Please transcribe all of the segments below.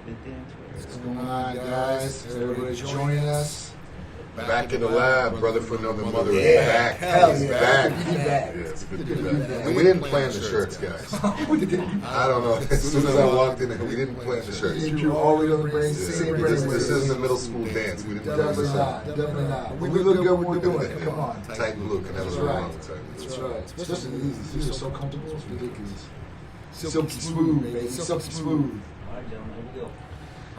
What's going on, guys? Everybody joining us. Back in the lab, brother for another mother. Yeah, Back. hell He's yeah. back. Good to be back. Yeah, it's good to Good be to be back. back. And we didn't plan the shirts, guys. I don't know. As soon as I walked in, we didn't plan the shirts. You drew all the way on the brain, same brain. This isn't a middle school dance. We didn't plan Definitely this not. out. Definitely not. When we look good, we're doing it. Come on. Titan look, and that was wrong. That's right. Especially these are so comfortable. It's ridiculous. Silky smooth, baby. Silky smooth.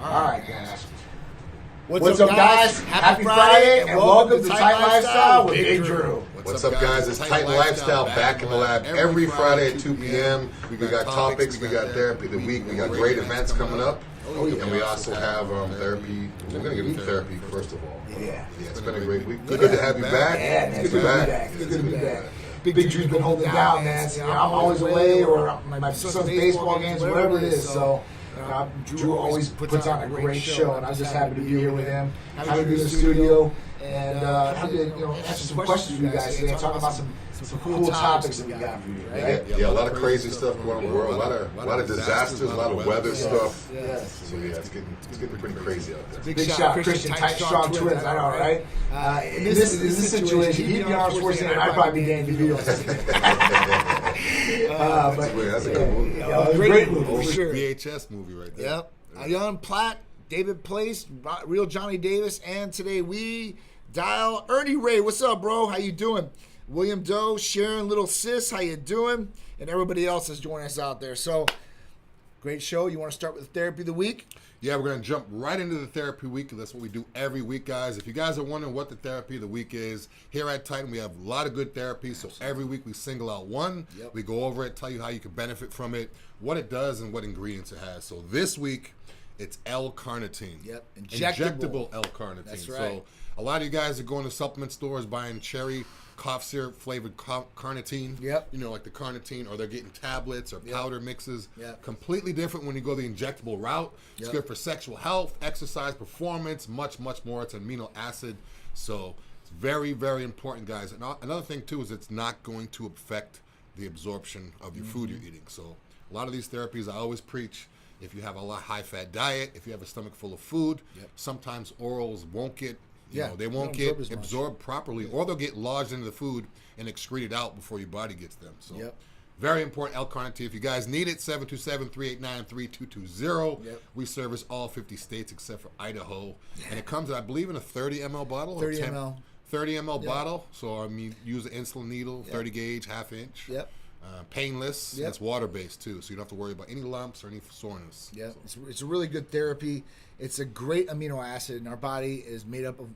All right, guys. What's up, guys? Happy Friday, and welcome to Titan Lifestyle with Big Drew. What's up, guys? It's Titan Lifestyle back in the lab every Friday at 2 p.m. We got topics, we got therapy of the week, we got great events coming up, and we also have therapy. We're going to give you therapy, first of all. Yeah, it's been a great week. Good to have you back. Yeah, man, it's good to be back. It's good to be back. Big Drew's been holding down, man. I'm always away, or my son's baseball games, whatever it is, so... Drew always puts on a great show, and I'm just happy to be here with him. Happy to be in the studio, and happy to answer some questions for you guys today. Talk about some cool topics that we got for you, right? Yeah, a lot of crazy stuff going on in the world, a lot of disasters, a lot of weather stuff. Yes. So yeah, it's getting pretty crazy out there. Big shout, Christian, tight, strong twins. I know, right? In this situation, he'd be Arnold Schwarzenegger, I'd probably be Danny DeVito. That's a good movie. Great movie, for sure. VHS movie right there. Yep. Young Platt, David Place, Real Johnny Davis, and today we dial Ernie Ray. What's up, bro? How you doing? William Doe, Sharon, Little Sis, how you doing? And everybody else that's joining us out there. So, great show. You want to start with therapy of the week? Yeah, we're going to jump right into the therapy week. That's what we do every week, guys. If you guys are wondering what the therapy of the week is, here at Titan, we have a lot of good therapies. So every week we single out one. Yep. We go over it, tell you how you can benefit from it, what it does, and what ingredients it has. So this week, it's L-Carnitine. Yep, injectable L-Carnitine. That's right. So a lot of you guys are going to supplement stores buying cherry cough syrup flavored carnitine. Yep. You know, like the carnitine, or they're getting tablets or powder mixes. Yep. Completely different when you go the injectable route. It's good for sexual health, exercise, performance, much, much more. It's amino acid. So it's very, very important, guys. And another thing, too, is it's not going to affect the absorption of your food you're eating. So a lot of these therapies, I always preach, if you have a high-fat diet, if you have a stomach full of food, sometimes orals won't get they won't get absorbed properly, or they'll get lodged into the food and excreted out before your body gets them. So very important, L-Carnitine. If you guys need it, 727-389-3220. We service all 50 states except for Idaho. And it comes, I believe, in a 30 ml bottle. 30 ml. 30 ml bottle. So, I mean, use an insulin needle, 30 gauge, half inch. Painless. It's water-based, too, so you don't have to worry about any lumps or any soreness. So. It's a really good therapy. It's a great amino acid, and our body is made up of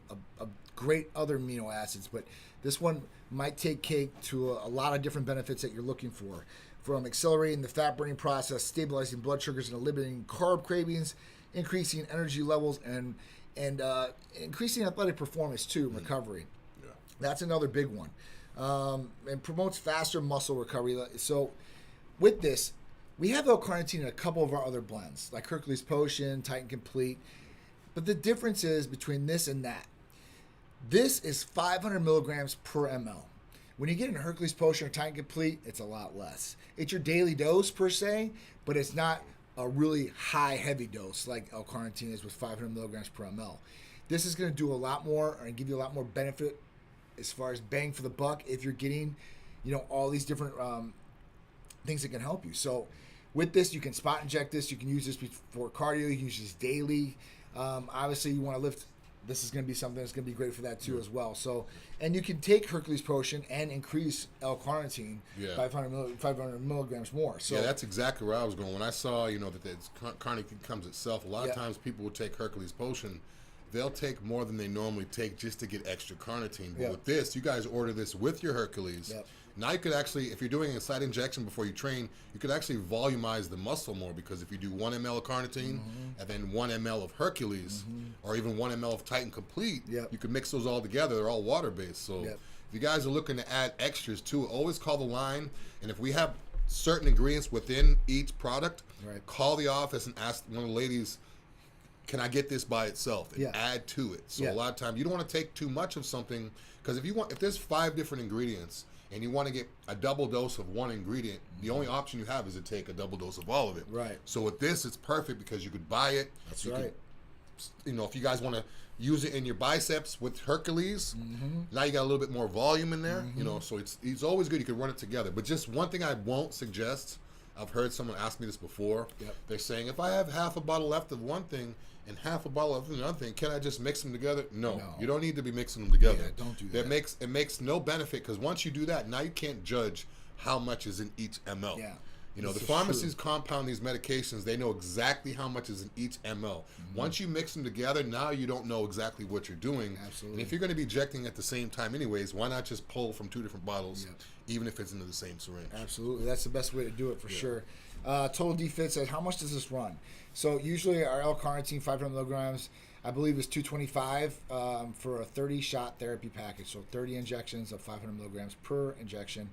great other amino acids, but this one might take cake to a lot of different benefits that you're looking for, from accelerating the fat-burning process, stabilizing blood sugars, and eliminating carb cravings, increasing energy levels, and increasing athletic performance, too, recovery. That's another big one. And promotes faster muscle recovery. So with this, we have L-Carnitine in a couple of our other blends, like Hercules Potion, Titan Complete. But the difference is between this and that. This is 500 milligrams per ml. When you get in a Hercules Potion or Titan Complete, it's a lot less. It's your daily dose per se, but it's not a really high, heavy dose like L-Carnitine is with 500 milligrams per ml. This is going to do a lot more and give you a lot more benefit as far as bang for the buck if you're getting, all these different things that can help you. So with this, you can spot inject this. You can use this for cardio. You can use this daily. Obviously, you want to lift. This is going to be something that's going to be great for that too as well. So, and you can take Hercules Potion and increase L-Carnitine 500 milligrams more. So that's exactly where I was going. When I saw, that the carnitine comes itself, a lot of times people will take Hercules Potion. They'll take more than they normally take just to get extra carnitine. But with this, you guys order this with your Hercules. Now you could actually, if you're doing a side injection before you train, you could actually volumize the muscle more, because if you do 1 ml of carnitine and then 1 ml of Hercules or even 1 ml of Titan Complete, you can mix those all together. They're all water-based. So if you guys are looking to add extras to it, always call the line. And if we have certain ingredients within each product, call the office and ask one of the ladies, can I get this by itself and add to it? So a lot of times you don't want to take too much of something, because if there's 5 different ingredients and you want to get a double dose of one ingredient, the only option you have is to take a double dose of all of it. Right. So with this, it's perfect because you could buy it. That's you right. Could, if you guys want to use it in your biceps with Hercules, now you got a little bit more volume in there. So it's always good. You can run it together. But just one thing I won't suggest. I've heard someone ask me this before. Yep. They're saying, if I have half a bottle left of one thing and half a bottle of another thing, can I just mix them together? No. You don't need to be mixing them together. Yeah, don't do that. It makes no benefit, because once you do that, now you can't judge how much is in each ml. Yeah. The pharmacies compound these medications. They know exactly how much is in each ml. Once you mix them together, now you don't know exactly what you're doing. Absolutely. And if you're going to be injecting at the same time anyways, why not just pull from 2 different bottles, even if it's into the same syringe? Absolutely. That's the best way to do it for sure. Total Defit says, how much does this run? So usually our L-Carnitine 500 milligrams, I believe, is $225 for a 30-shot therapy package. So 30 injections of 500 milligrams per injection.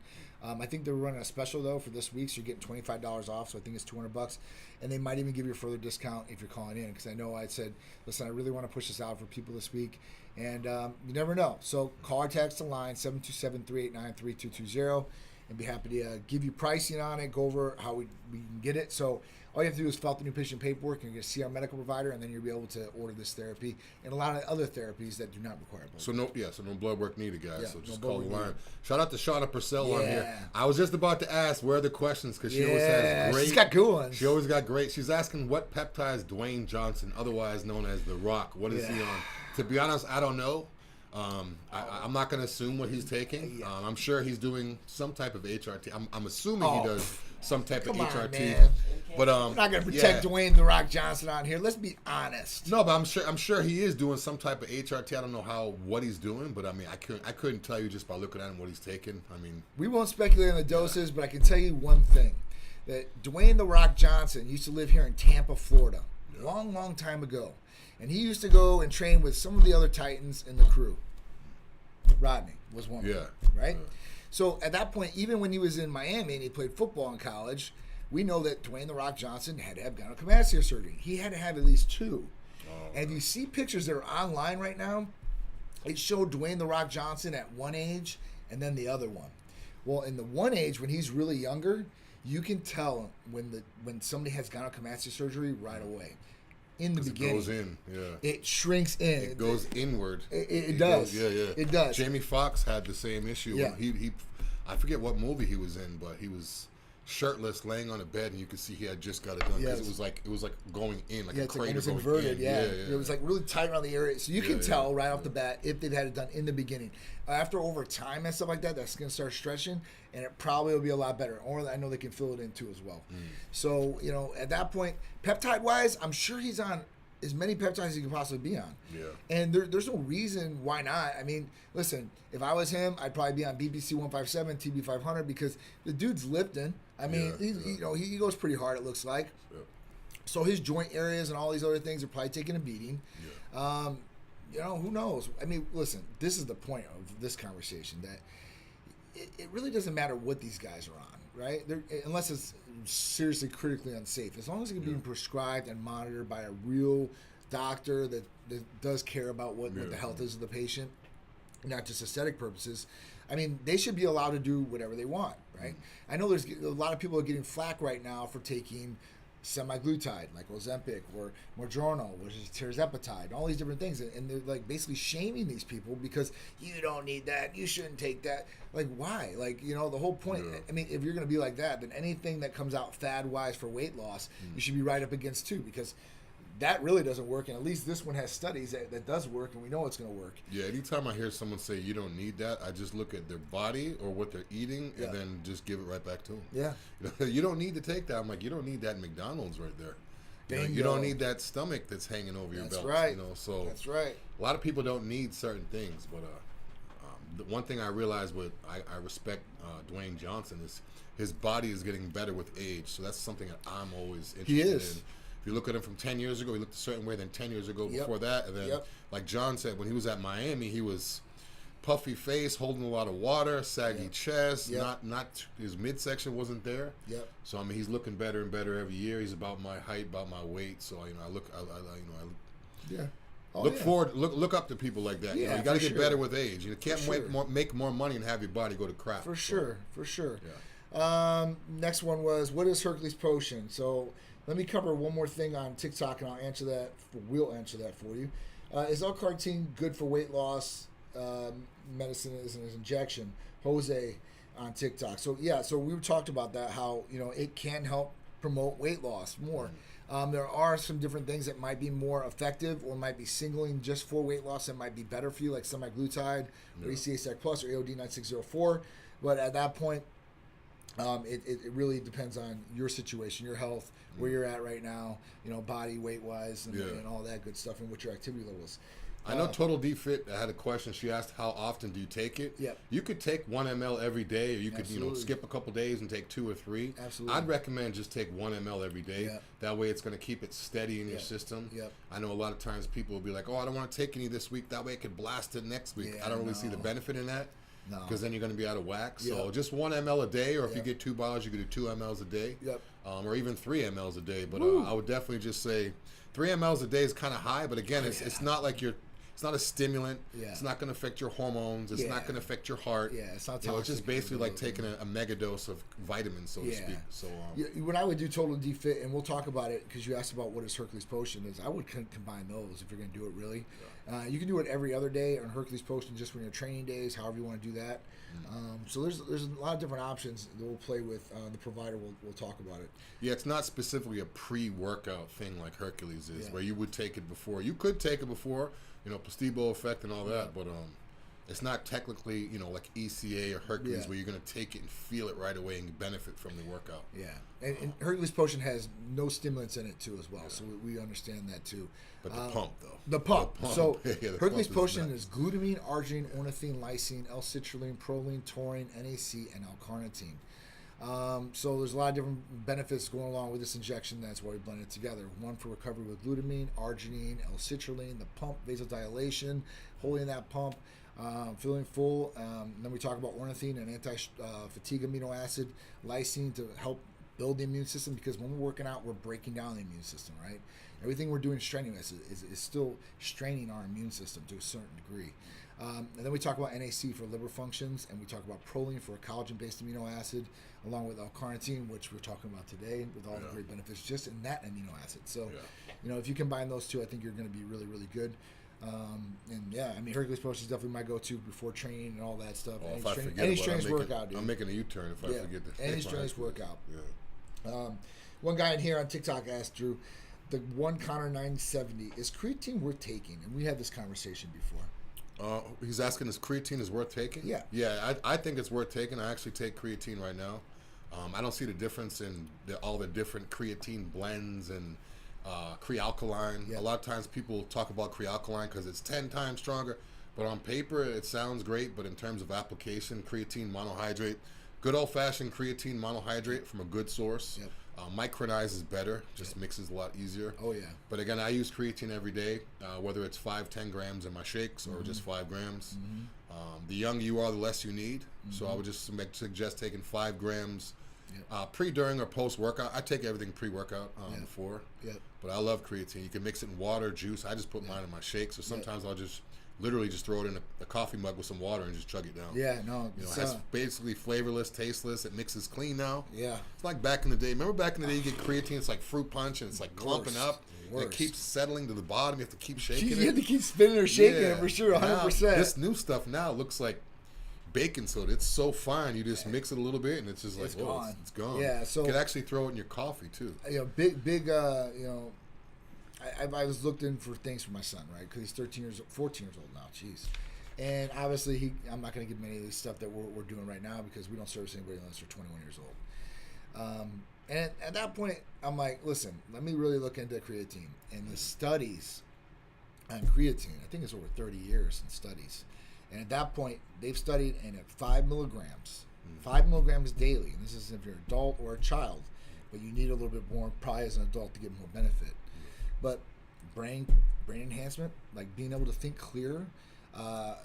I think they're running a special, though, for this week, so you're getting $25 off, so I think it's $200. And they might even give you a further discount if you're calling in, because I know I said, listen, I really want to push this out for people this week. And you never know. So call or text the line, 727-389-3220, and be happy to give you pricing on it, go over how we can get it. So all you have to do is fill out the new patient paperwork, and you're going to see our medical provider, and then you'll be able to order this therapy and a lot of other therapies that do not require blood. So no blood work needed, guys. Yeah, so just no call the blood work line. needed. Shout out to Shauna Purcell on here. I was just about to ask where are the questions, because she always has great. She's got good ones. She always got great. She's asking what peptides Dwayne Johnson, otherwise known as The Rock, what is he on? To be honest, I don't know. I'm not going to assume what he's taking. I'm sure he's doing some type of HRT. I'm assuming he does some type of HRT. Man. But we're not going to protect Dwayne The Rock Johnson on here. Let's be honest. No, but I'm sure he is doing some type of HRT. I don't know what he's doing, but I mean, I couldn't tell you just by looking at him what he's taking. I mean, we won't speculate on the doses, but I can tell you one thing: that Dwayne The Rock Johnson used to live here in Tampa, Florida, long time ago, and he used to go and train with some of the other Titans in the crew. Rodney was one of them, right? Yeah. So at that point, even when he was in Miami and he played football in college, we know that Dwayne The Rock Johnson had to have gynecomastia surgery. He had to have at least 2. And if you see pictures that are online right now, it showed Dwayne The Rock Johnson at one age and then the other one. Well, in the one age, when he's really younger, you can tell when somebody has gynecomastia surgery right away. In the beginning, it goes in, it shrinks in. It goes inward. It does. It does. Jamie Foxx had the same issue. Yeah. He I forget what movie he was in, but he was shirtless, laying on a bed, and you could see he had just got it done because it was like going in, like a crater it was going inverted. in. It was like really tight around the area, so you can tell right off the bat if they've had it done in the beginning. After over time and stuff like that, that's going to start stretching, and it probably will be a lot better. Or I know they can fill it in too as well. So at that point, peptide wise, I'm sure he's on as many peptides as he could possibly be on. Yeah. And there's no reason why not. I mean, listen, if I was him, I'd probably be on BPC 157, TB 500, because the dude's lifting. I mean, he goes pretty hard, it looks like. Yeah. So his joint areas and all these other things are probably taking a beating. Yeah. Who knows? I mean, listen, this is the point of this conversation, that it really doesn't matter what these guys are on, right? Unless it's seriously critically unsafe. As long as it's being prescribed and monitored by a real doctor that does care about what the health is of the patient, not just aesthetic purposes, I mean, they should be allowed to do whatever they want, right? I know there's a lot of people are getting flack right now for taking semaglutide, like Ozempic, or Mounjaro, which is tirzepatide, and all these different things, and they're like basically shaming these people because you don't need that, you shouldn't take that. Like, why? Like, the whole point. I mean, if you're going to be like that, then anything that comes out fad wise for weight loss, you should be right up against too, because that really doesn't work, and at least this one has studies that does work, and we know it's going to work. Yeah, anytime I hear someone say you don't need that, I just look at their body or what they're eating, and then just give it right back to them. Yeah. You don't need to take that. I'm like, you don't need that McDonald's right there. You don't need that stomach that's hanging over your belt. That's right. So that's right. A lot of people don't need certain things, but the one thing I realize I respect Dwayne Johnson is his body is getting better with age. So that's something that I'm always interested in. If you look at him from 10 years ago, he looked a certain way than 10 years ago before that. And then, like John said, when he was at Miami, he was puffy face, holding a lot of water, saggy chest, not his midsection wasn't there. Yep. So, I mean, he's looking better and better every year. He's about my height, about my weight. So, Look up to people like that. Yeah, you got to get sure. better with age. You can't make more money and have your body go to crap. For sure. Yeah. Next one was, what is Hercules Potion? So let me cover one more thing on TikTok, and we'll answer that for you. Is L-Carnitine good for weight loss? Medicine is an injection. Jose on TikTok. So we talked about that, how it can help promote weight loss more. There are some different things that might be more effective, or might be singling just for weight loss that might be better for you, like semaglutide or ECA Plus or AOD 9604. But at that point, it really depends on your situation, your health, where you're at right now, body weight wise, and all that good stuff, and what your activity level is. I know Total D Fit had a question. She asked, how often do you take it? Yep. You could take 1 ml every day, or you could Absolutely. skip a couple days and take 2 or 3. Absolutely. I'd recommend just take 1 ml every day. Yep. That way it's going to keep it steady in your system. Yep. I know a lot of times people will be like, I don't want to take any this week. That way I could blast it next week. I don't really see the benefit in that. No. Because then you're going to be out of whack. So just 1 ml a day, or if you get 2 bottles, you could do 2 mls a day. Yep. Or even 3 mls a day. But I would definitely just say 3 mls a day is kind of high. But again, it's not like it's not a stimulant. Yeah. It's not going to affect your hormones. It's not going to affect your heart. Yeah, it's not toxic. It's just basically like taking a mega dose of vitamins, so to speak. So when I would do Total D Fit, and we'll talk about it because you asked about what is Hercules Potion is, I would combine those if you're going to do it really. Yeah. You can do it every other day on Hercules Potion, just when you're training days, however you want to do that. So there's a lot of different options that we'll play with. The provider will talk about it. Yeah, it's not specifically a pre-workout thing like Hercules is, where you would take it before. You could take it before, placebo effect and all that, but it's not technically, like ECA or Hercules where you're going to take it and feel it right away and benefit from the workout. Yeah, and Hercules Potion has no stimulants in it too as well, so we understand that too. But the pump, though. The pump. So the Hercules pump Potion is glutamine, arginine, ornithine, lysine, L-citrulline, proline, taurine, NAC, and L-Carnitine. So there's a lot of different benefits going along with this injection. That's why we blend it together. One for recovery with glutamine, arginine, L-citrulline, the pump, vasodilation, holding that pump, feeling full. Then we talk about ornithine, an anti-fatigue amino acid, lysine to help build the immune system, because when we're working out, we're breaking down the immune system, right? Everything we're doing strenuous is still straining our immune system to a certain degree. And then we talk about NAC for liver functions, and we talk about proline for a collagen-based amino acid, along with L-Carnitine, which we're talking about today, with all the great benefits just in that amino acid. So, if you combine those two, I think you're going to be really, really good. Hercules Potion is definitely my go-to before training and all that stuff. Any strength workout, dude. I'm making a U-turn if I forget this. Any strength workout. Yeah. One guy in here on TikTok asked Drew, the 1 Connor 970, is creatine worth taking? And we had this conversation before. He's asking, is creatine is worth taking? Yeah. Yeah, I think it's worth taking. I actually take creatine right now. I don't see the difference in all the different creatine blends and Crealkaline. Yeah. A lot of times people talk about Crealkaline because it's 10 times stronger, but on paper it sounds great, but in terms of application, creatine monohydrate, good old-fashioned creatine monohydrate from a good source. Yep. Micronized is better, just mixes a lot easier. Oh, yeah. But again, I use creatine every day, whether it's 5-10 grams in my shakes or just 5 grams. The younger you are, the less you need. So I would just suggest taking 5 grams pre, during, or post-workout. I take everything pre-workout before. Yep. But I love creatine. You can mix it in water, juice. I just put mine in my shakes. Or sometimes I'll just literally just throw it in a coffee mug with some water and just chug it down. Yeah, no. It's basically flavorless, tasteless. It mixes clean now. Yeah. It's like back in the day. Remember back in the day, you get creatine, it's like fruit punch, and it's like clumping up. And it keeps settling to the bottom. You have to keep shaking it. You have to keep spinning or shaking it for sure, 100%. Now, this new stuff now looks like baking soda. It's so fine. You just mix it a little bit, and it's just like, it's gone. Yeah, so you could actually throw it in your coffee too. Big. I was looking for things for my son, right? Because he's 14 years old now. Jeez. And obviously, I'm not going to give him any of this stuff that we're doing right now, because we don't service anybody unless they're 21 years old. And at that point, I'm like, listen, let me really look into creatine. And the studies on creatine, I think it's over 30 years in studies. And at that point, they've studied in at 5 milligrams. 5 milligrams daily. And this is if you're an adult or a child. But you need a little bit more, probably as an adult, to get more benefit. But brain enhancement, like being able to think clearer,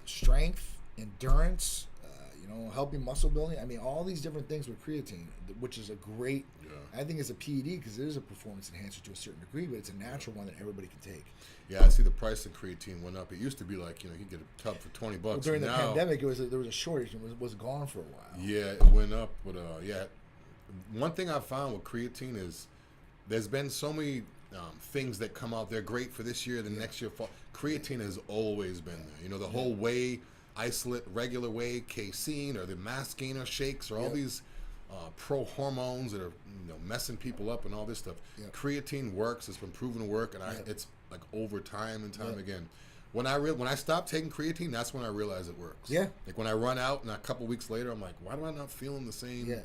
strength, endurance, helping muscle building. I mean, all these different things with creatine, which is a great. I think it's a PED because it is a performance enhancer to a certain degree, but it's a natural one that everybody can take. Yeah, I see the price of creatine went up. It used to be like, you get a tub for $20. Well, during the pandemic, there was a shortage and was gone for a while. Yeah, it went up. But one thing I've found with creatine is there's been so many things that come out. They're great for this year, the next year. Creatine has always been there. The whole whey isolate, regular whey, casein, or the mass gainer shakes, or all these pro hormones that are messing people up and all this stuff. Creatine works. It's been proven to work, and it's like over time and time again. When I stopped taking creatine, that's when I realized it works. Yeah. Like when I run out and a couple weeks later, I'm like, why am I not feeling the same? Yeah.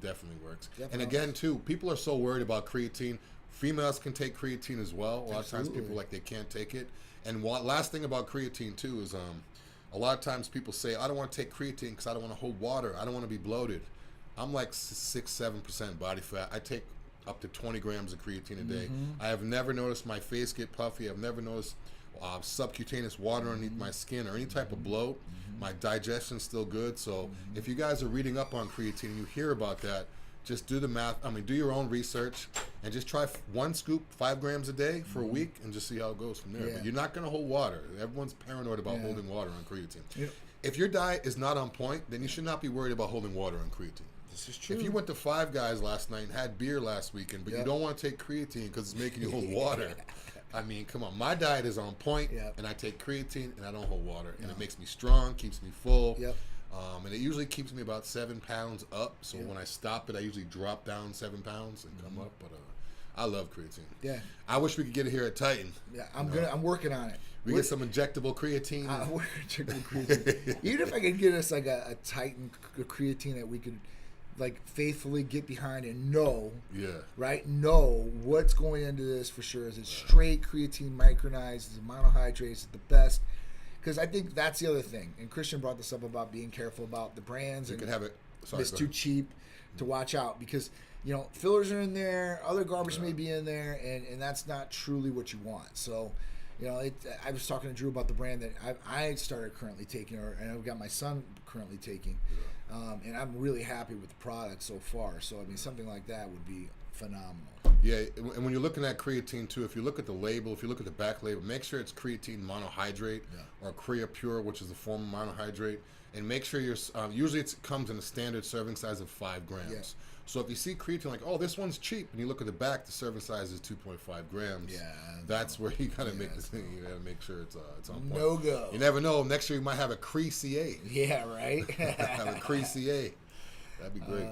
Definitely works. Definitely. And again, too, people are so worried about creatine. Females can take creatine as well. A lot of times people are like they can't take it. And last thing about creatine too is a lot of times people say, I don't want to take creatine because I don't want to hold water. I don't want to be bloated. I'm like 6-7% body fat. I take up to 20 grams of creatine a day. I have never noticed my face get puffy. I've never noticed subcutaneous water underneath my skin or any type of bloat. My digestion's still good. So if you guys are reading up on creatine and you hear about that, just do the math. Do your own research and just try one scoop, 5 grams a day for a week, and just see how it goes from there. But you're not going to hold water. Everyone's paranoid about holding water on creatine. If your diet is not on point, then you should not be worried about holding water on creatine. This is true. If you went to Five Guys last night and had beer last weekend, but you don't want to take creatine because it's making you hold water, come on. My diet is on point, and I take creatine, and I don't hold water. And it makes me strong, keeps me full. And it usually keeps me about 7 pounds up. So when I stop it, I usually drop down 7 pounds and come up. But I love creatine. Yeah. I wish we could get it here at Titan. Yeah, I'm working on it. We get some injectable creatine. Injectable creatine. Even if I could get us like a Titan creatine that we could like faithfully get behind and know, know what's going into this for sure. Is it straight creatine micronized? Is it monohydrate? Is it the best? Because I think that's the other thing. And Christian brought this up about being careful about the brands. You and can have it. It's too cheap to watch out because, fillers are in there, other garbage may be in there, and that's not truly what you want. So, I was talking to Drew about the brand that I started currently taking, and I've got my son currently taking. And I'm really happy with the product so far. So, something like that would be phenomenal. Yeah, and when you're looking at creatine too, if you look at the label, if you look at the back label, make sure it's creatine monohydrate or Crea Pure, which is a form of monohydrate, and make sure you're. Usually it comes in a standard serving size of 5 grams. Yeah. So if you see creatine like, oh, this one's cheap, and you look at the back, the serving size is 2.5 grams. Yeah, that's where you gotta make the thing. You gotta make sure it's on point. No go. You never know. Next year you might have a CA. Yeah, right. Have a CA. That'd be great.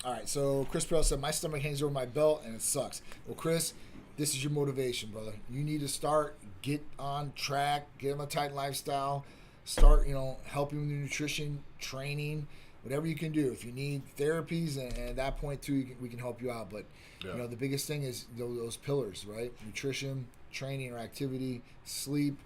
All right, so Chris Perel said, my stomach hangs over my belt and it sucks. Well, Chris, this is your motivation, brother. You need to start, get on track, get on a Titan lifestyle, start, helping with your nutrition, training, whatever you can do. If you need therapies, and at that point, too, we can help you out. But, the biggest thing is those pillars, right? Nutrition, training or activity, sleep.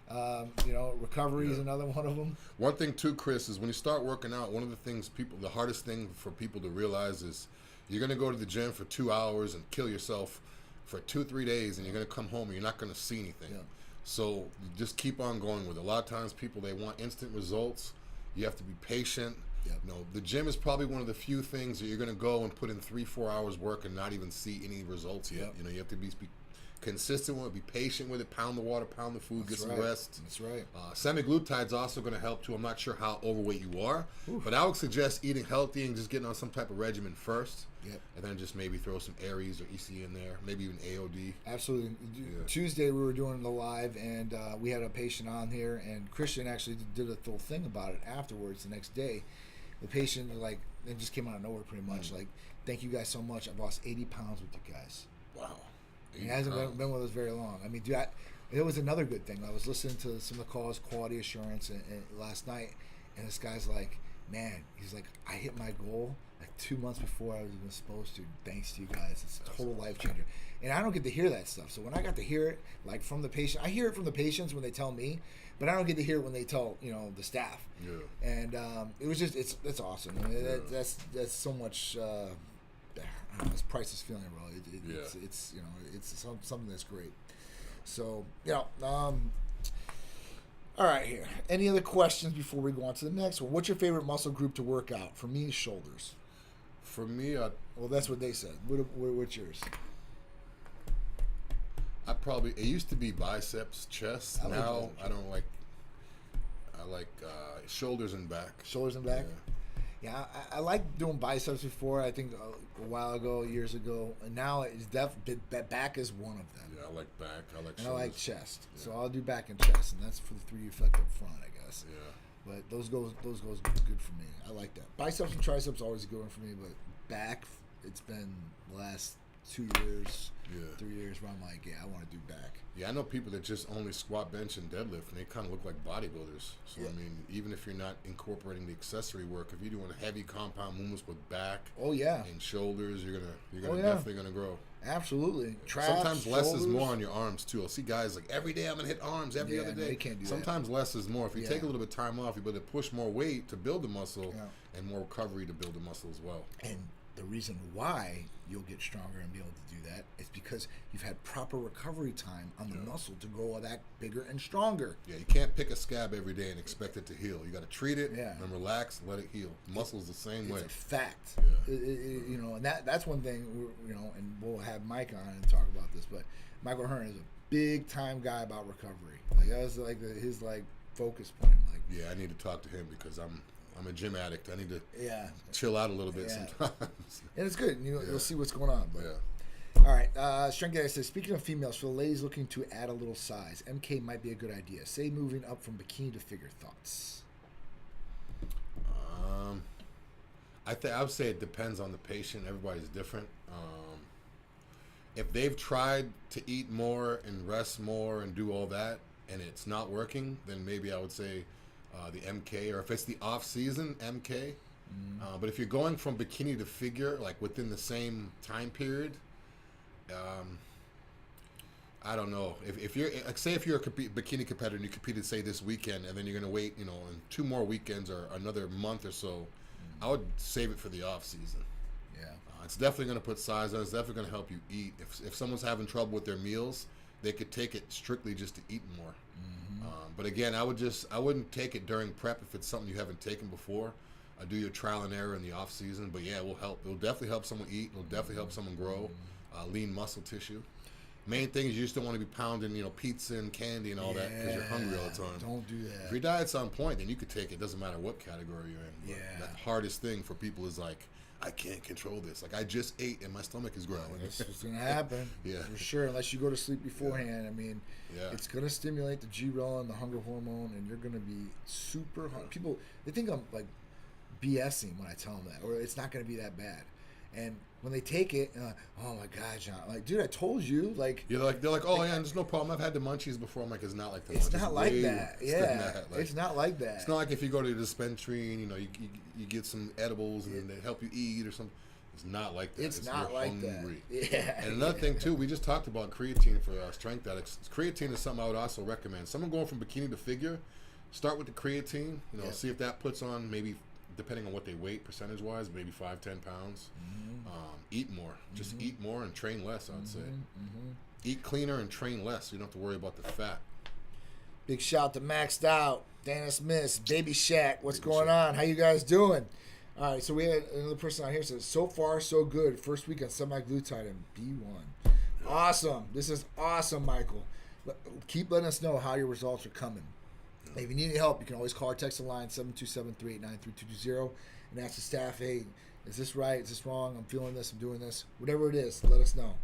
Recovery is another one of them. One thing too, Chris, is when you start working out, one of the things the hardest thing for people to realize is you're going to go to the gym for 2 hours and kill yourself for 2-3 days, and you're going to come home and you're not going to see anything. Yeah. So you just keep on going with it. A lot of times people, they want instant results. You have to be patient. Yeah. The gym is probably one of the few things that you're going to go and put in 3-4 hours work and not even see any results yet. Yeah. You have to be consistent with it, be patient with it, pound the water, pound the food, get some rest. That's right. Semaglutide's also going to help too. I'm not sure how overweight you are, but I would suggest eating healthy and just getting on some type of regimen first, and then just maybe throw some Aries or EC in there, maybe even AOD. Absolutely. Yeah. Tuesday we were doing the live, and we had a patient on here, and Christian actually did a full thing about it afterwards the next day. The patient, it just came out of nowhere pretty much. Thank you guys so much. I've lost 80 pounds with you guys. Wow. He hasn't been with us very long. It was another good thing. I was listening to some of the calls, quality assurance, and last night, and this guy's like, man, he's like, I hit my goal 2 months before I was even supposed to, thanks to you guys. It's a total life changer. And I don't get to hear that stuff. So when I got to hear it, from the patient, I hear it from the patients when they tell me, but I don't get to hear it when they tell, the staff. Yeah. And it was just, it's awesome. That's so much... it's priceless feeling, bro. It's something that's great. So all All right, here. Any other questions before we go on to the next one? What's your favorite muscle group to work out? For me, shoulders. For me, well, that's what they said. What's yours? It used to be biceps, chest. Now I don't like. I like shoulders and back. Shoulders and back. Yeah, I like doing biceps before. I think a while ago, years ago, and now it's definitely back is one of them. Yeah, I like back. I like. And shoulders. I like chest. Yeah. So I'll do back and chest, and that's for the 3 you flex up front, I guess. Yeah. But those goes good for me. I like that. Biceps and triceps always a good one for me, but back, it's been the last 2 years, 3 years where I'm like, yeah, I want to do back. Yeah, I know people that just only squat, bench, and deadlift, and they kind of look like bodybuilders. So, I mean, even if you're not incorporating the accessory work, if you're doing heavy compound movements with back and shoulders, you're definitely going to grow. Absolutely. Sometimes less is more on your arms, too. I'll see guys like, every day I'm going to hit arms, every other day. They can't do Sometimes less is more. If you take a little bit of time off, you're able to push more weight to build the muscle and more recovery to build the muscle as well. And the reason why you'll get stronger and be able to do that is because you've had proper recovery time on the muscle to grow that bigger and stronger. Yeah, you can't pick a scab every day and expect it to heal. You got to treat it and relax, let it heal. Muscle's the same way. It's a fact. Yeah. And that's one thing. And we'll have Mike on and talk about this. But Michael Hearn is a big time guy about recovery. Like that's like his focus point. Like, yeah, I need to talk to him because I'm a gym addict. I need to chill out a little bit sometimes. And it's good. You'll see what's going on. But. Yeah. All right. Strength Guy says, speaking of females, for the ladies looking to add a little size, MK might be a good idea. Say moving up from bikini to figure. Thoughts? I would say it depends on the patient. Everybody's different. If they've tried to eat more and rest more and do all that and it's not working, then maybe I would say the MK, or if it's the off season, MK. But if you're going from bikini to figure, like within the same time period, I don't know. If you're say if you're a bikini competitor and you competed say this weekend, and then you're going to wait, in 2 more weekends or another month or so, I would save it for the off season. Yeah, it's definitely going to put size on. It's definitely going to help you eat. If someone's having trouble with their meals, they could take it strictly just to eat more. But again, I wouldn't take it during prep if it's something you haven't taken before. Do your trial and error in the off season. But yeah, it will help. It'll definitely help someone eat. It'll definitely help someone grow. Lean muscle tissue. Main thing is you just don't want to be pounding, pizza and candy and all that because you're hungry all the time. Don't do that. If your diet's on point, then you could take it. Doesn't matter what category you're in. But the hardest thing for people is like, I can't control this. Like I just ate and my stomach is growling. That's what's gonna happen. For sure. Unless you go to sleep beforehand. I mean, it's gonna stimulate the ghrelin and the hunger hormone, and you're gonna be super hungry. People, they think I'm like BSing when I tell them that, or it's not gonna be that bad. And when they take it, oh my God, John! Like, dude, I told you. Like, they're like, oh yeah, there's no problem. I've had the munchies before. I'm like, it's not like the munchies. It's not like that. It's not like that. It's not like if you go to the dispensary and you get some edibles and they help you eat or something. It's not like that. It's not like hungry. That. Yeah. And another thing too, we just talked about creatine for strength addicts. Creatine is something I would also recommend. Someone going from bikini to figure, start with the creatine. See if that puts on maybe, depending on what they weight percentage-wise, maybe 5-10 pounds. Eat more. Just eat more and train less, I'd say. Eat cleaner and train less. So you don't have to worry about the fat. Big shout to Maxed Out, Dana Smith, Baby Shack. What's going on? How you guys doing? All right, so we had another person on here says, so far, so good. First week on semaglutide and B1. Awesome. This is awesome, Michael. Keep letting us know how your results are coming. If you need any help, you can always call or text the line 727-389-3220 and ask the staff, hey, is this right? Is this wrong? I'm feeling this. I'm doing this. Whatever it is, let us know.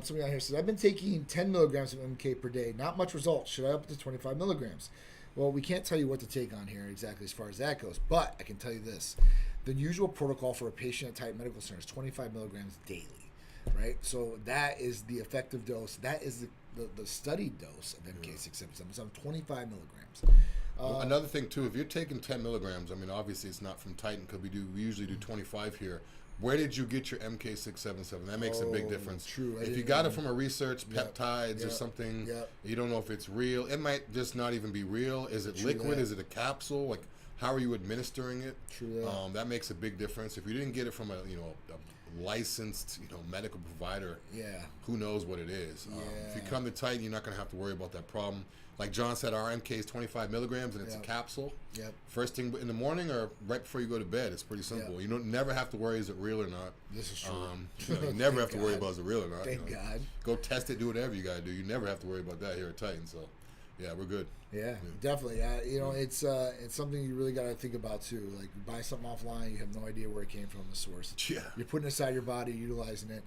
Somebody out here says, I've been taking 10 milligrams of MK per day. Not much results. Should I up it to 25 milligrams? Well, we can't tell you what to take on here exactly as far as that goes, but I can tell you this. The usual protocol for a patient at Titan Medical Center is 25 milligrams daily, right? So that is the effective dose. That is the studied dose of MK677. So 25 milligrams. Another thing too, if you're taking 10 milligrams, I mean, obviously it's not from Titan because we usually do 25 here. Where did you get your MK677? That makes a big difference. True. If you got it from a research peptides or something, you don't know if it's real. It might just not even be real. Is it liquid? Is it a capsule? Like, how are you administering it? True. That makes a big difference. If you didn't get it from a licensed, medical provider, Yeah. who knows what it is. If you come to Titan, you're not going to have to worry about that problem. Like John said, our MK is 25 milligrams, and it's a capsule. Yep. First thing in the morning or right before you go to bed. It's pretty simple. Yep. You don't never have to worry, is it real or not? This is true. You never have to worry about is it real or not. Thank God. Go test it, do whatever you got to do. You never have to worry about that here at Titan. So, yeah, we're good. Yeah, definitely. It's something you really got to think about too. Like, you buy something offline, you have no idea where it came from, the source. Yeah. You're putting it inside your body, utilizing it,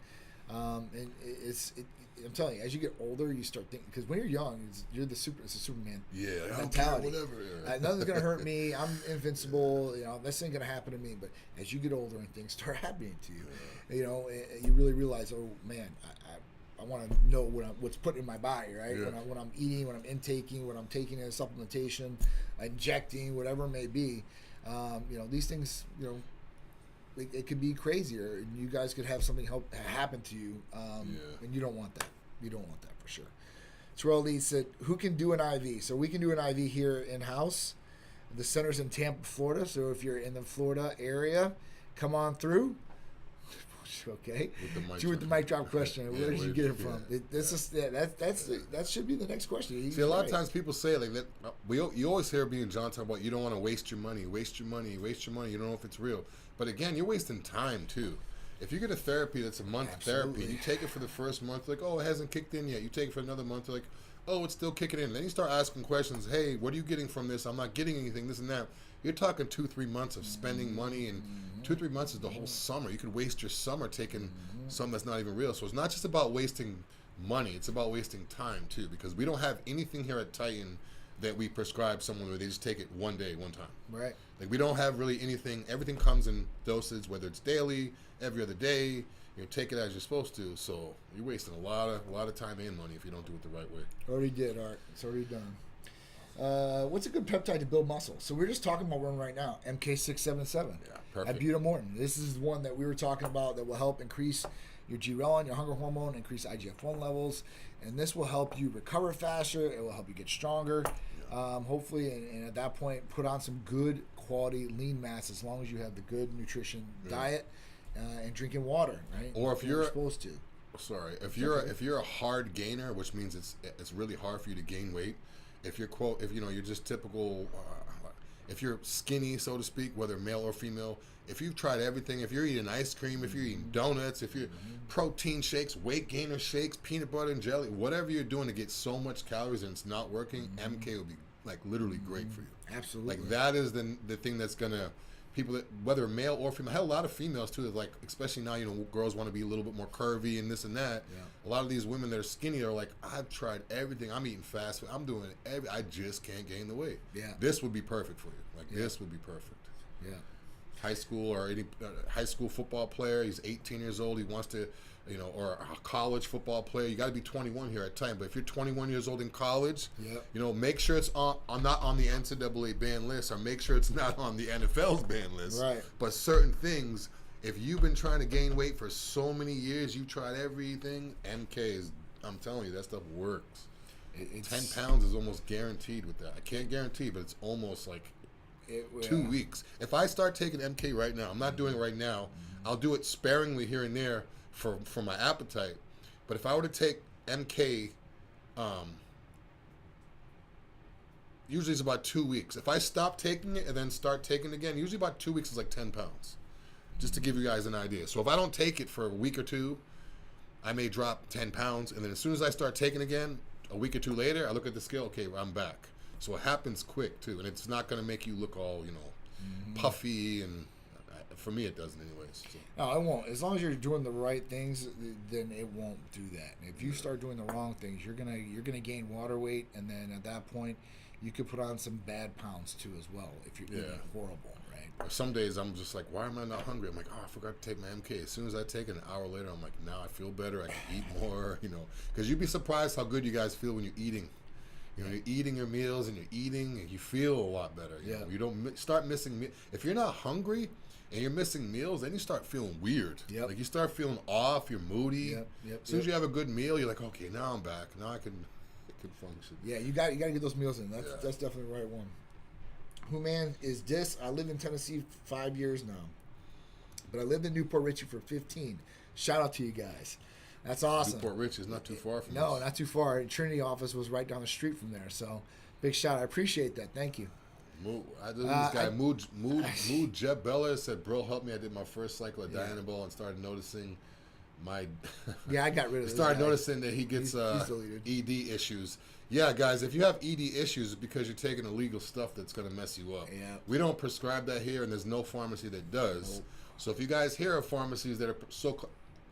and I'm telling you, as you get older, you start thinking, because when you're young, it's a Superman mentality. Whatever. Yeah. Nothing's gonna hurt me. I'm invincible. This ain't gonna happen to me. But as you get older and things start happening to you, you really realize, oh man, I want to know what's put in my body, right? Yeah. When I'm eating, when I'm intaking, when I'm taking a supplementation, injecting, whatever it may be. These things, it could be crazier, and you guys could have something happen to you, and you don't want that. You don't want that for sure. Terrell Lee said, "Who can do an IV?" So we can do an IV here in house. The center's in Tampa, Florida. So if you're in the Florida area, come on through. Okay. With the mic drop question. Where did you get it from? That should be the next question. See, a lot of times people say like that. You always hear me and John talk about you don't want to waste your money. You don't know if it's real. But again, you're wasting time too. If you get a therapy that's a month therapy, you take it for the first month, like, oh, it hasn't kicked in yet. You take it for another month, like, oh, it's still kicking in. Then you start asking questions. Hey, what are you getting from this? I'm not getting anything. This and that. You're talking 2-3 months of spending money, and 2-3 months is the whole summer. You could waste your summer taking something that's not even real. So it's not just about wasting money. It's about wasting time too, because we don't have anything here at Titan that we prescribe someone where they just take it one day, one time. Right. Like, we don't have really anything. Everything comes in dosage, whether it's daily, every other day. Take it as you're supposed to. So you're wasting a lot of time and money if you don't do it the right way. Already did, Art. It's already done. What's a good peptide to build muscle? So we're just talking about one right now, MK677. Yeah, perfect. At Butamortin. This is one that we were talking about that will help increase your ghrelin, your hunger hormone, increase IGF-1 levels, and this will help you recover faster. It will help you get stronger, hopefully, and at that point, put on some good quality lean mass as long as you have the good nutrition diet and drinking water, right? Or if you're supposed to. Sorry, if you're a hard gainer, which means it's really hard for you to gain weight. If you're you're just typical, if you're skinny, so to speak, whether male or female, if you've tried everything, if you're eating ice cream, if you're eating donuts, if you're protein shakes, weight gainer shakes, peanut butter and jelly, whatever you're doing to get so much calories and it's not working, MK will be like literally great for you. Absolutely. Like, that is the thing that's gonna, people that, whether male or female, I had a lot of females too that, like, especially now, girls want to be a little bit more curvy and this and that. Yeah. A lot of these women that are skinny are like, I've tried everything. I'm eating fast food. I'm doing I just can't gain the weight. Yeah. This would be perfect for you. Like, this would be perfect. Yeah. High school or any high school football player, he's 18 years old, he wants to, or a college football player, you got to be 21 here at Titan. But if you're 21 years old in college, make sure it's not on the NCAA ban list, or make sure it's not on the NFL's ban list. Right. But certain things, if you've been trying to gain weight for so many years, you've tried everything, MK is, I'm telling you, that stuff works. 10 pounds is almost guaranteed with that. I can't guarantee, but it's almost like 2 weeks. If I start taking MK right now, I'm not doing it right now. I'll do it sparingly here and there for my appetite. But if I were to take MK, usually it's about 2 weeks. If I stop taking it and then start taking it again, usually about 2 weeks is like 10 pounds. Just to give you guys an idea. So if I don't take it for a week or two, I may drop 10 pounds. And then as soon as I start taking again, a week or two later, I look at the scale, okay, I'm back. So it happens quick too, and it's not going to make you look all, puffy, and for me it doesn't anyways. So. No, it won't. As long as you're doing the right things, then it won't do that. If you start doing the wrong things, you're gonna gain water weight, and then at that point, you could put on some bad pounds too as well if you're eating horrible, right? Some days I'm just like, why am I not hungry? I'm like, oh, I forgot to take my MK. As soon as I take it, an hour later, I'm like, now I feel better. I can eat more, because you'd be surprised how good you guys feel when you're eating. You're eating your meals and you're eating and you feel a lot better. You don't start missing if you're not hungry and you're missing meals, then you start feeling weird. Like, you start feeling off, you're moody. As soon as you have a good meal, you're like, okay, now I'm back. Now I can function. Yeah, you got to get those meals in. That's definitely the right one. Who man is this? I live in Tennessee 5 years now. but I lived in Newport Richey for 15. Shout out to you guys. That's awesome. Newport Richey is not too far from us. No, not too far. Trinity office was right down the street from there. So big shout. I appreciate that. Thank you. This guy, Mood Jeb Bella said, bro, help me. I did my first cycle of Dianabol and started noticing I got rid of this started guy. noticing that he gets He's deleted. ED issues. Yeah, guys, if you have ED issues, it's because you're taking illegal stuff that's going to mess you up. Yeah. We don't prescribe that here, and there's no pharmacy that does. Nope. So if you guys hear of pharmacies that are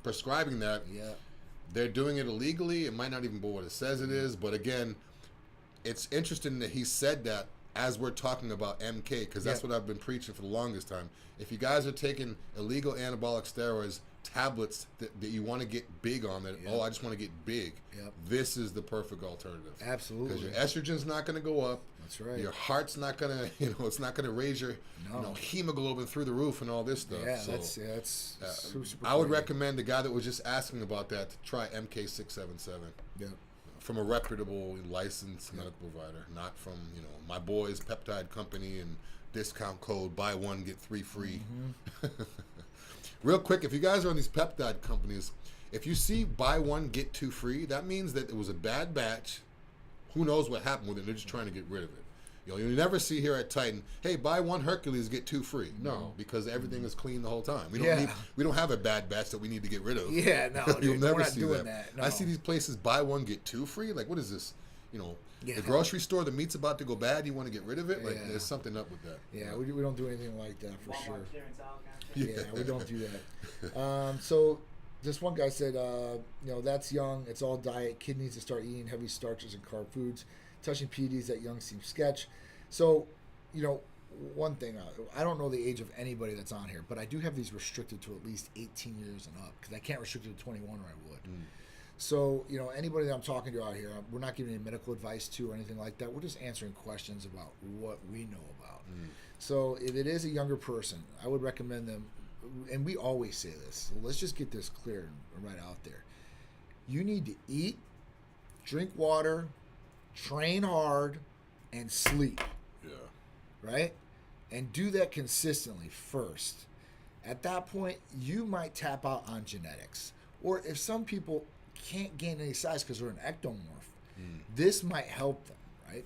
prescribing that, they're doing it illegally. It might not even be what it says it is. But again, it's interesting that he said that as we're talking about MK, because that's what I've been preaching for the longest time. If you guys are taking illegal anabolic steroids, tablets that you want to get big on, I just want to get big, this is the perfect alternative. Absolutely. Because your estrogen's not going to go up. That's right. Your heart's not going to, it's not going to raise your hemoglobin through the roof and all this stuff. Yeah, so, that's super I would recommend the guy that was just asking about that to try MK677. Yeah. From a reputable licensed medical provider, not from, my boys peptide company and discount code buy one get 3 free. Mm-hmm. Real quick, if you guys are on these peptide companies, if you see buy one get 2 free, that means that it was a bad batch. Who knows what happened with it? They're just trying to get rid of it. You never see here at Titan, hey, buy one Hercules get 2 free. No, because everything is clean the whole time. We don't have a bad batch that we need to get rid of. Yeah, no, you'll dude, never we're not see doing that. No. I see these places buy one get 2 free. Like, what is this? The grocery store, the meat's about to go bad. You want to get rid of it? Like, there's something up with that. Yeah, we don't do anything like that for Walmart sure. clearance Yeah, we don't do that. So this one guy said, that's young. It's all diet. Kid needs to start eating heavy starches and carb foods. Touching PEDs that young seems sketch. So, one thing, I don't know the age of anybody that's on here, but I do have these restricted to at least 18 years and up because I can't restrict it to 21 or I would. So, anybody that I'm talking to out here, we're not giving any medical advice to or anything like that. We're just answering questions about what we know about. So if it is a younger person, I would recommend them, and we always say this, so let's just get this clear and right out there. You need to eat, drink water, train hard, and sleep. Yeah. Right? And do that consistently first. At that point, you might tap out on genetics. Or if some people can't gain any size because they're an ectomorph, this might help them, right?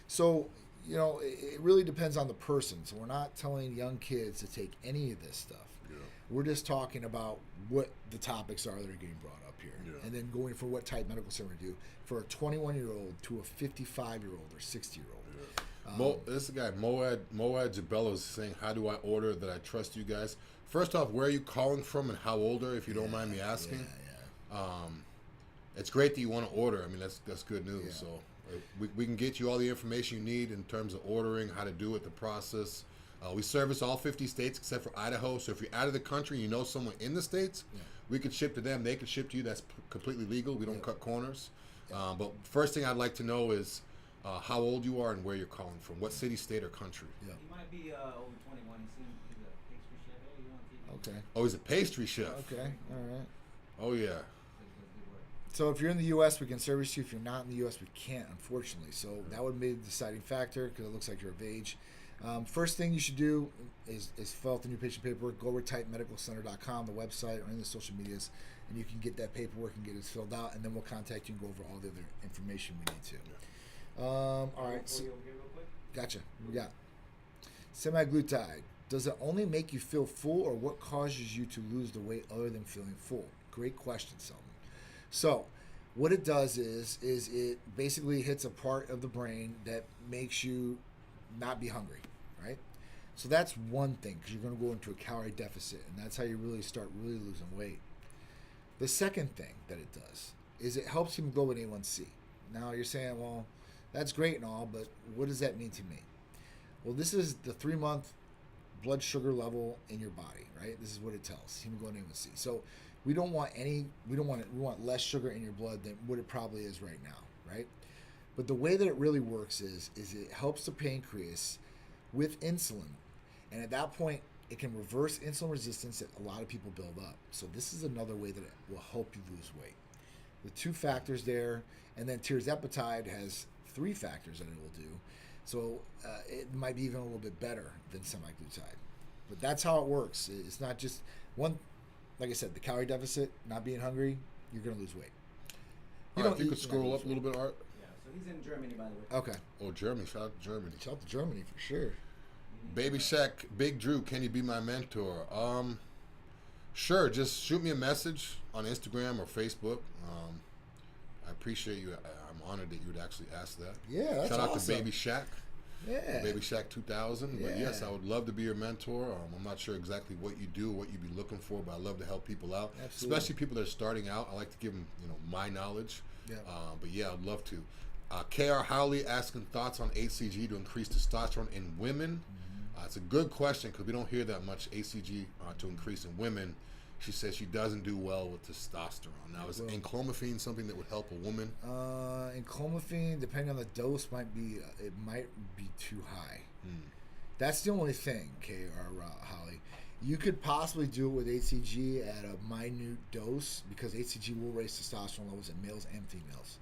So, it really depends on the person. So we're not telling young kids to take any of this stuff. Yeah. We're just talking about what the topics are that are getting brought up here. Yeah. And then going for what type medical center we do for a 21-year-old to a 55-year-old or 60-year-old. Yeah. This guy, Moad Jabello, is saying, how do I order that I trust you guys? First off, where are you calling from and how old are you, if you don't mind me asking? It's great that you want to order. I mean, that's good news. Yeah. So we can get you all the information you need in terms of ordering, how to do it, the process. We service all 50 states except for Idaho. So if you're out of the country, someone in the states, we could ship to them. They could ship to you. That's completely legal. We don't cut corners. But first thing I'd like to know is how old you are and where you're calling from. What city, state, or country? Yeah. He might be over 21. He's a pastry chef. Hey, you on TV? Okay. Oh, he's a pastry chef. Okay. All right. Oh, yeah. So if you're in the U.S., we can service you. If you're not in the U.S., we can't, unfortunately. So that would be the deciding factor because it looks like you're of age. First thing you should do is fill out the new patient paperwork. Go over to titanmedicalcenter.com, the website, or any of the social medias, and you can get that paperwork and get it filled out, and then we'll contact you and go over all the other information we need to. All right. So, gotcha. We got semaglutide. Does it only make you feel full, or what causes you to lose the weight other than feeling full? Great question, Selman. So what it does is it basically hits a part of the brain that makes you not be hungry, right? So that's one thing, because you're going to go into a calorie deficit, and that's how you really start really losing weight. The second thing that it does is it helps hemoglobin A1C. Now you're saying, well, that's great and all, but what does that mean to me? Well, this is the 3-month blood sugar level in your body, right? This is what it tells, hemoglobin A1C. So we want less sugar in your blood than what it probably is right now, right? But the way that it really works is it helps the pancreas with insulin. And at that point, it can reverse insulin resistance that a lot of people build up. So this is another way that it will help you lose weight. With 2 factors there, and then tirzepatide has 3 factors that it will do. So it might be even a little bit better than semaglutide. But that's how it works. It's not just one, like I said, the calorie deficit, not being hungry, you're going to lose weight. If you could scroll up a little bit, Art. Yeah, so he's in Germany, by the way. Okay. Oh, Germany. Shout out to Germany. Shout out to Germany for sure. Baby Shaq, Big Drew, can you be my mentor? Sure. Just shoot me a message on Instagram or Facebook. I appreciate you. I'm honored that you would actually ask that. Yeah, that's Shout out awesome. to Baby Shaq. Yeah. Baby Shaq 2000. But Yeah. yes, I would love to be your mentor. I'm not sure exactly what you do, what you'd be looking for, but I love to help people out, Absolutely. especially people that are starting out. I like to give them, my knowledge. Yeah. But yeah, I'd love to. K.R. Howley asking thoughts on HCG to increase testosterone in women. It's a good question because we don't hear that much HCG to increase in women. She says she doesn't do well with testosterone. Now, is enclomifene something that would help a woman? Enclomifene, depending on the dose, might be too high. That's the only thing, K.R. Holly. You could possibly do it with HCG at a minute dose because HCG will raise testosterone levels in males and females.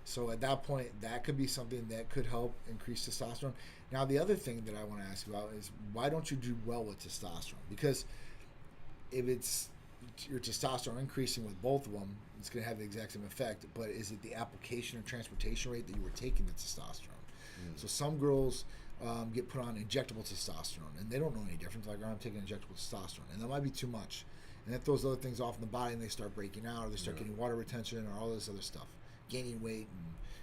So at that point, that could be something that could help increase testosterone. Now, the other thing that I want to ask about is why don't you do well with testosterone? Because if it's your testosterone increasing with both of them, it's going to have the exact same effect. But is it the application or transportation rate that you were taking the testosterone? So some girls get put on injectable testosterone, and they don't know any difference. Like, I'm taking injectable testosterone, and that might be too much. And that throws other things off in the body, and they start breaking out, or they start getting water retention, or all this other stuff, gaining weight,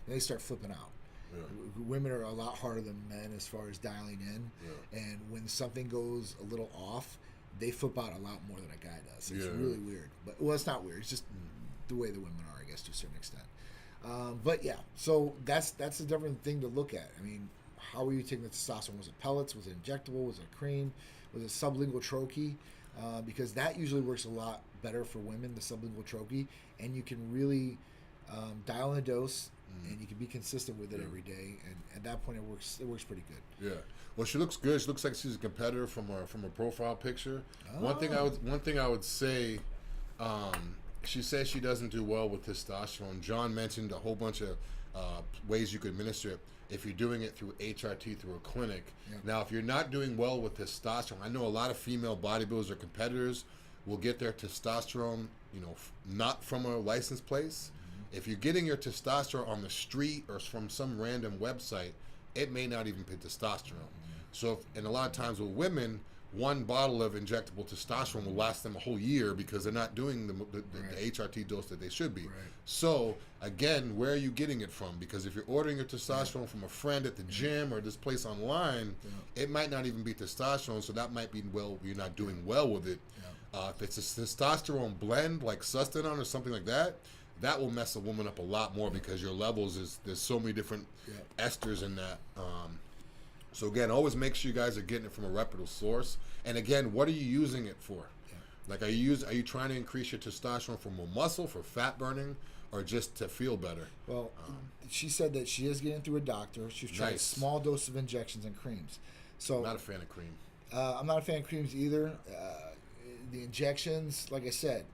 and they start flipping out. Women are a lot harder than men as far as dialing in, and when something goes a little off, they flip out a lot more than a guy does. It's really weird, but it's not weird. It's just the way the women are, I guess, to a certain extent. But yeah, so that's a different thing to look at. I mean, how were you taking the testosterone? Was it pellets? Was it injectable? Was it cream? Was it sublingual troche? Because that usually works a lot better for women, the sublingual troche, and you can really dial in a dose, and you can be consistent with it every day. And at that point, it works pretty good. Yeah. Well, she looks good. She looks like she's a competitor from her profile picture. Oh. One thing I would say, she says she doesn't do well with testosterone. John mentioned a whole bunch of ways you could administer it if you're doing it through HRT through a clinic. Now, if you're not doing well with testosterone, I know a lot of female bodybuilders or competitors will get their testosterone, not from a licensed place. If you're getting your testosterone on the street or from some random website, it may not even be testosterone. So, and a lot of times with women, one bottle of injectable testosterone will last them a whole year because they're not doing the HRT dose that they should be. So, again, where are you getting it from? Because if you're ordering your testosterone from a friend at the gym or this place online, it might not even be testosterone, so that might be, you're not doing well with it. If it's a testosterone blend like Sustanon or something like that, that will mess a woman up a lot more because your levels there's so many different esters in that. So again, always make sure you guys are getting it from a reputable source. And again, what are you using it for? Like, are you trying to increase your testosterone for more muscle, for fat burning, or just to feel better? Well, she said that she is getting through a doctor. She's tried a small dose of injections and creams. So I'm not a fan of cream. I'm not a fan of creams either. The injections, like I said,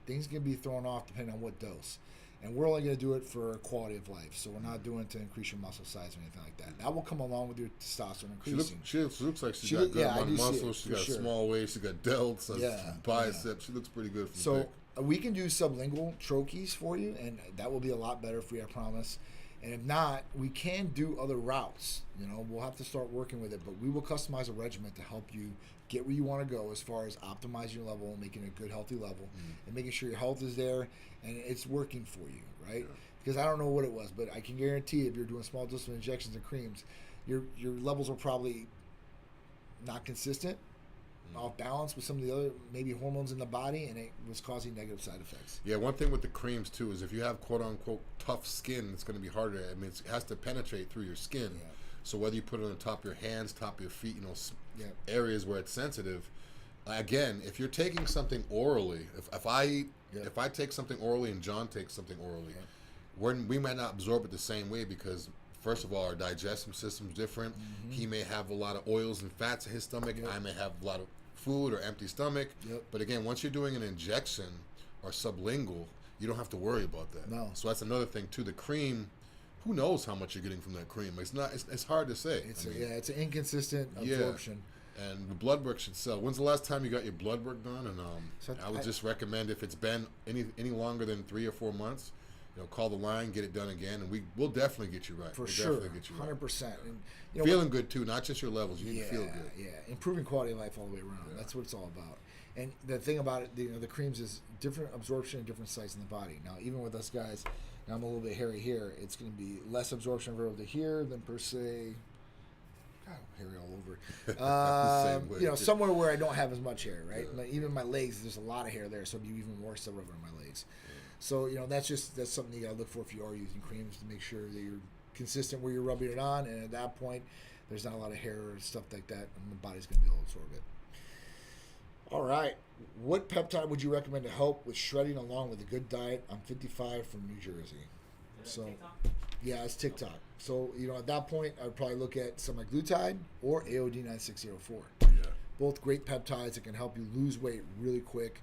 things can be thrown off depending on what dose. And we're only going to do it for quality of life. So we're not doing it to increase your muscle size or anything like that. That will come along with your testosterone increasing. She looks like she's got good amount of muscle. She's got a small waist. She's got delts, biceps. She looks pretty good. So we can do sublingual troches for you, and that will be a lot better for you, I promise. And if not, we can do other routes. We'll have to start working with it, but we will customize a regimen to help you get where you want to go as far as optimizing your level, making a good, healthy level, and making sure your health is there and it's working for you, right? Because I don't know what it was, but I can guarantee if you're doing small doses of injections and creams, your levels are probably not consistent, off balance with some of the other maybe hormones in the body, and it was causing negative side effects. Yeah, one thing with the creams too is if you have quote unquote tough skin, it's going to be harder. I mean, it has to penetrate through your skin. So whether you put it on the top of your hands, top of your feet, areas where it's sensitive. Again, if you're taking something orally, if I take something orally and John takes something orally, we might not absorb it the same way because first of all, our digestive system's different. He may have a lot of oils and fats in his stomach. I may have a lot of food or empty stomach. But again, once you're doing an injection or sublingual, you don't have to worry about that. No. So that's another thing too. The cream, who knows how much you're getting from that cream? It's hard to say. It's an inconsistent absorption. And the blood work should sell. When's the last time you got your blood work done? And So I would just recommend, if it's been any longer than 3 or 4 months, call the line, get it done again, and we'll definitely get you right. For we'll sure, definitely get you right. 100%. And feeling good too, not just your levels. You need to feel good. Yeah, improving quality of life all the way around. Yeah. That's what it's all about. And the thing about it, the creams is different absorption in different sites in the body. Now, even with us guys, now I'm a little bit hairy here. It's going to be less absorption over to here than per se. God, I'm hairy all over. Same way. Somewhere where I don't have as much hair, right? Yeah. Like, even my legs, there's a lot of hair there, so it'd be even more stuff over my legs. Yeah. So that's something you gotta look for if you are using creams, to make sure that you're consistent where you're rubbing it on, and at that point, there's not a lot of hair or stuff like that, and the body's gonna be able to absorb it. All right. What peptide would you recommend to help with shredding along with a good diet? I'm 55 from New Jersey. So, TikTok? Yeah, it's TikTok. So, at that point, I would probably look at semaglutide or AOD 9604. Yeah. Both great peptides that can help you lose weight really quick.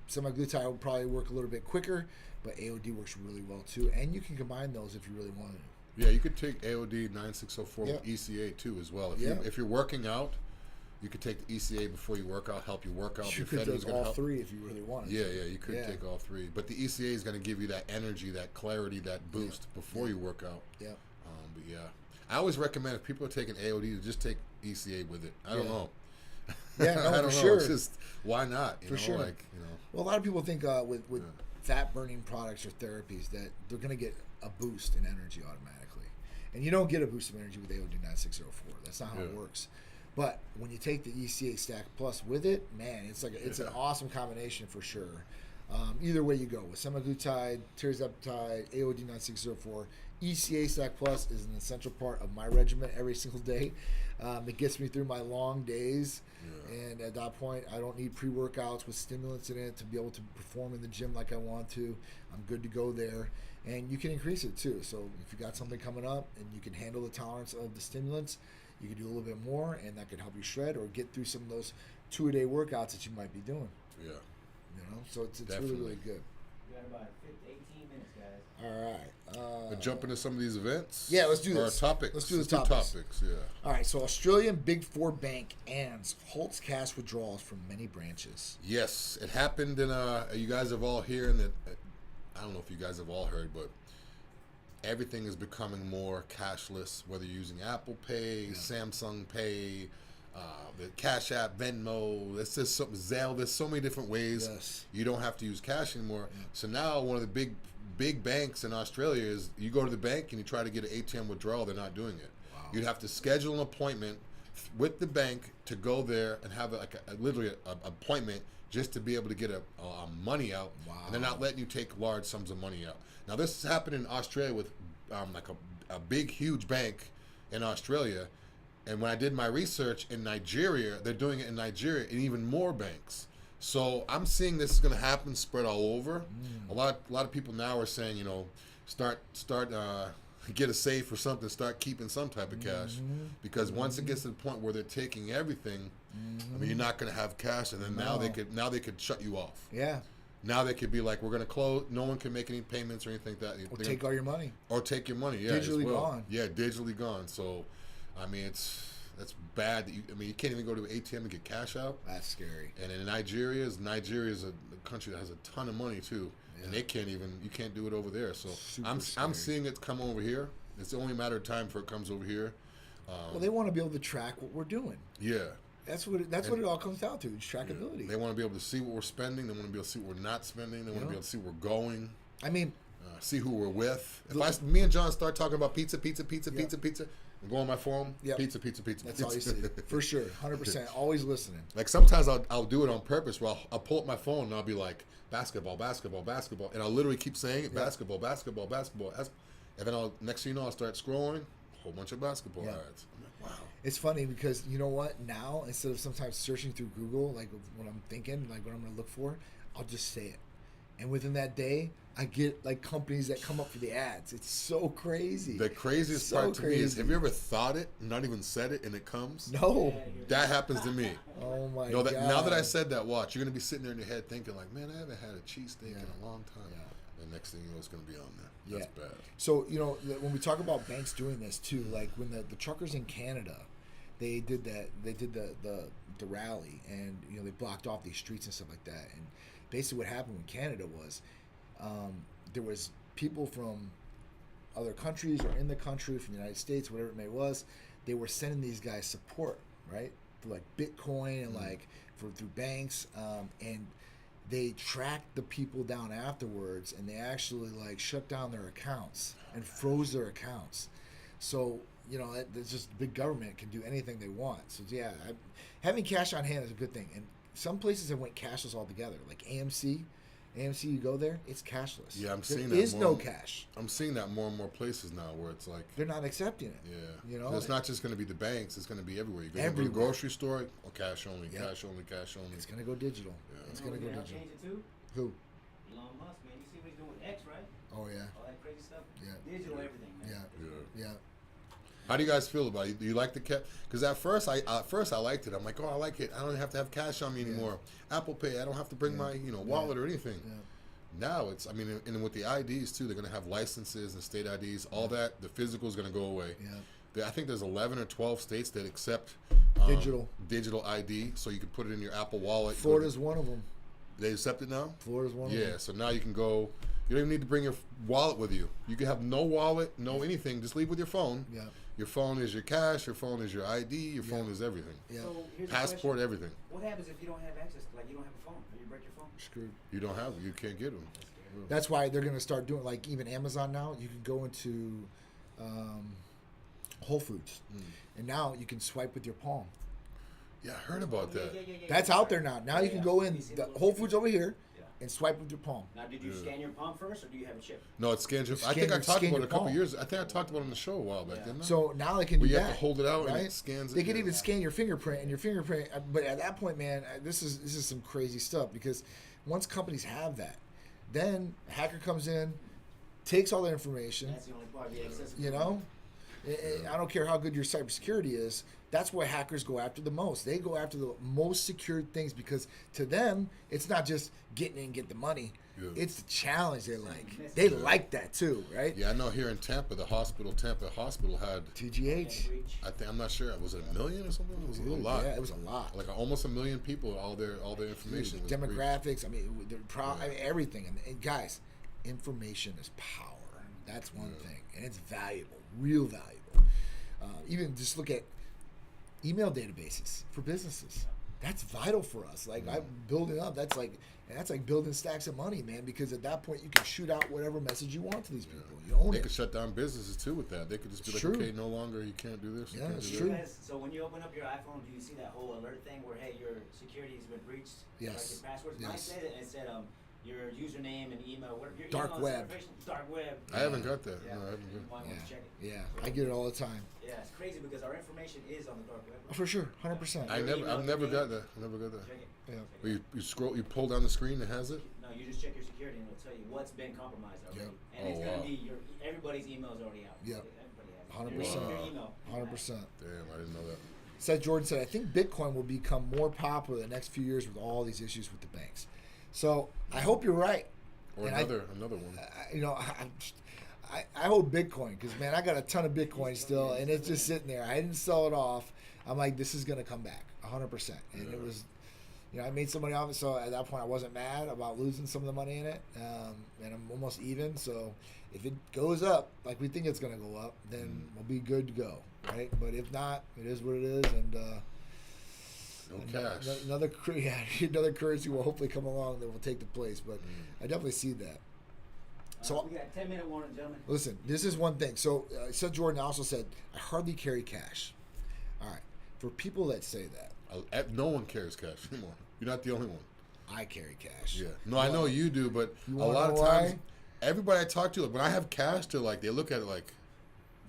Semaglutide will probably work a little bit quicker, but AOD works really well too. And you can combine those if you really want to. Yeah, you could take AOD 9604 with ECA too as well. If you're working out, you could take the ECA before you work out, help you work out. You could take all three if you really wanted to. Yeah, you could take all three. But the ECA is going to give you that energy, that clarity, that boost before you work out. Yeah. But yeah, I always recommend, if people are taking AOD, to just take ECA with it. I don't know. Yeah, no, I don't know. sure. It's just, why not? Sure. Well, a lot of people think with fat burning products or therapies that they're going to get a boost in energy automatically, and you don't get a boost of energy with AOD 9604. That's not how it works. But when you take the ECA Stack Plus with it, man, it's an awesome combination for sure. Either way you go, with semaglutide, tirzepatide, AOD 9604, ECA Stack Plus is an essential part of my regimen every single day. It gets me through my long days, and at that point, I don't need pre-workouts with stimulants in it to be able to perform in the gym like I want to. I'm good to go there, and you can increase it too. So if you got something coming up and you can handle the tolerance of the stimulants, you can do a little bit more, and that can help you shred or get through some of those 2-a-day workouts that you might be doing. Yeah. So it's really, really good. We got about 18 minutes, guys. All right. Let's jump into some of these events. Yeah, let's do this. Or topics. Let's do the topics. Yeah. All right. So Australian Big Four Bank ANZ halts cash withdrawals from many branches. Yes, it happened in. You guys have all heard that. I don't know if you guys have all heard, but everything is becoming more cashless. Whether you're using Apple Pay, Samsung Pay, the Cash App, Venmo, there's just something, Zelle. There's so many different ways you don't have to use cash anymore. Yeah. So now one of the big banks in Australia is, you go to the bank and you try to get an ATM withdrawal, they're not doing it. Wow. You'd have to schedule an appointment with the bank to go there and have literally an appointment just to be able to get a money out. Wow. And they're not letting you take large sums of money out. Now this has happened in Australia with a big, huge bank in Australia. And when I did my research in Nigeria, they're doing it in Nigeria and even more banks. So I'm seeing this is going to happen, spread all over. A lot of people now are saying, start get a safe or something, start keeping some type of cash, because once it gets to the point where they're taking everything, I mean, you're not going to have cash, and then now they could shut you off. Yeah. Now they could be like, we're going to close. No one can make any payments or anything like that. Or take all your money. Or take your money. Yeah, digitally gone. Yeah, digitally gone. So, I mean, that's bad. You can't even go to an ATM and get cash out. That's scary. And in Nigeria is a country that has a ton of money too, and you can't do it over there. So I'm seeing it come over here. It's only a matter of time before it comes over here. Well, they want to be able to track what we're doing. Yeah. That's what it all comes down to, is trackability. Yeah. They want to be able to see what we're spending. They want to be able to see what we're not spending. They want to be able to see where we're going. I mean, see who we're with. If me and John start talking about pizza, and go on my phone, pizza. That's all you see. For sure, 100%. Always listening. Like sometimes I'll do it on purpose. Where I'll pull up my phone and I'll be like, basketball, and I'll literally keep saying it, basketball. And then next thing you know, I'll start scrolling, a whole bunch of basketball ads. I'm like, wow. It's funny because you know what? Now, instead of sometimes searching through Google, like what I'm thinking, like what I'm going to look for, I'll just say it. And within that day, I get like companies that come up for the ads. It's so crazy. The craziest part to me is, have you ever thought it, not even said it, and it comes? No. That happens to me. Oh my God. Now that I said that, watch, you're going to be sitting there in your head thinking like, man, I haven't had a cheesesteak in a long time. Yeah. And next thing you know, it's going to be on there. That's bad. So, when we talk about banks doing this too, like when the truckers in Canada, they did that. They did the rally, and they blocked off these streets and stuff like that. And basically, what happened in Canada was there was people from other countries or in the country, from the United States, whatever it may was. They were sending these guys support, right, for like Bitcoin and like through banks, and they tracked the people down afterwards, and they actually like shut down their accounts and froze their accounts. So it's just big government can do anything they want. So yeah, having cash on hand is a good thing. And some places have went cashless altogether, like AMC, you go there, it's cashless. Yeah, I'm seeing that. There is no cash. I'm seeing that more and more places now where it's like they're not accepting it. Yeah, it's not just going to be the banks; it's going to be everywhere. You go to the grocery store, cash only, cash only, cash only. It's going to go digital. Yeah. It's going to go digital. Change it too? Who? Elon Musk, man. You see what he's doing with X, right? Oh yeah. All that crazy stuff. Yeah. Digital everything, man. Yeah. How do you guys feel about it? Do you like the cash? Because at first I liked it. I'm like, oh, I like it. I don't have to have cash on me anymore. Apple Pay. I don't have to bring my wallet or anything. Yeah. Now it's, and with the IDs too, they're going to have licenses and state IDs. All that, the physical is going to go away. Yeah. I think there's 11 or 12 states that accept digital ID, so you can put it in your Apple Wallet. Florida's one of them. They accept it now? Florida's one of them. Yeah, so now you can go. You don't even need to bring your wallet with you. You can have no wallet, no anything. Just leave with your phone. Yeah. Your phone is your cash. Your phone is your ID. Your phone is everything. Yeah. So here's passport, everything. What happens if you don't have access? Like you don't have a phone, or you break your phone? Screwed. You don't have it. You can't get them. That's why they're going to start doing, like even Amazon now. You can go into Whole Foods, and now you can swipe with your palm. Yeah, I heard about that. That's out there now. Now you can go in the Whole Foods over here and swipe with your palm. Now, did you scan your palm first, or do you have a chip? No, it scans your. I think I talked about it a couple years. I think I talked about it on the show a while back, didn't I? So now they can do that. You have to hold it out and it scans it. They can even scan your fingerprint, and your fingerprint. But at that point, man, this is some crazy stuff, because once companies have that, then a hacker comes in, takes all the information. That's the only part. I don't care how good your cybersecurity is. That's what hackers go after the most. They go after the most secured things, because to them, it's not just getting in and get the money. Yeah. It's the challenge they like. They like that too, right? Yeah, I know here in Tampa, Tampa Hospital had TGH. I'm not sure. Was it 1 million or something? It was a lot. Yeah, it was a lot. Like almost 1 million people. All their information. Was demographics. Everything. And guys, information is power. That's one thing, and it's valuable, real valuable. Even just look at email databases for businesses. That's vital for us. Like I'm building up. That's like building stacks of money, man. Because at that point, you can shoot out whatever message you want to these people. You own it. They could shut down businesses too with that. They could just be like, okay, no longer, you can't do this. Yeah, it's true. So when you open up your iPhone, do you see that whole alert thing where, hey, your security has been breached? Yes. Like your passwords. Yes. Mine said it, and it said your username and email. Your dark web. Dark web. I haven't got that. Yeah. No, I haven't check it. Yeah, I get it all the time. Yeah, it's crazy because our information is on the dark web. For sure, 100%. I've never got that. I never got that. Check it. Yeah. You scroll, you pull down the screen, it has it. No, you just check your security and it'll tell you what's been compromised already. Yep. And it's gonna be everybody's email's already out. Yep. Everybody has it. 100%. Your email. 100%. Damn, I didn't know that. Seth Jordan said, I think Bitcoin will become more popular in the next few years with all these issues with the banks. So I hope you're right. Or another one. I hope Bitcoin, because man, I got a ton of Bitcoin still, and it's just sitting there. I didn't sell it off. I'm like, this is gonna come back 100%. And it was, I made some money off it, so at that point I wasn't mad about losing some of the money in it, and I'm almost even. So if it goes up like we think it's gonna go up, then we'll be good to go, right? But if not, it is what it is, and cash. Another currency will hopefully come along that will take the place, but I definitely see that. So we got a 10-minute warning, gentlemen. Listen, this is one thing. So Seth Jordan also said, I hardly carry cash. All right. For people that say that. No one carries cash anymore. You're not the only one. I carry cash. Yeah. No, I know you do, but a lot of times, everybody I talk to, like, when I have cash, they're like, they look at it like,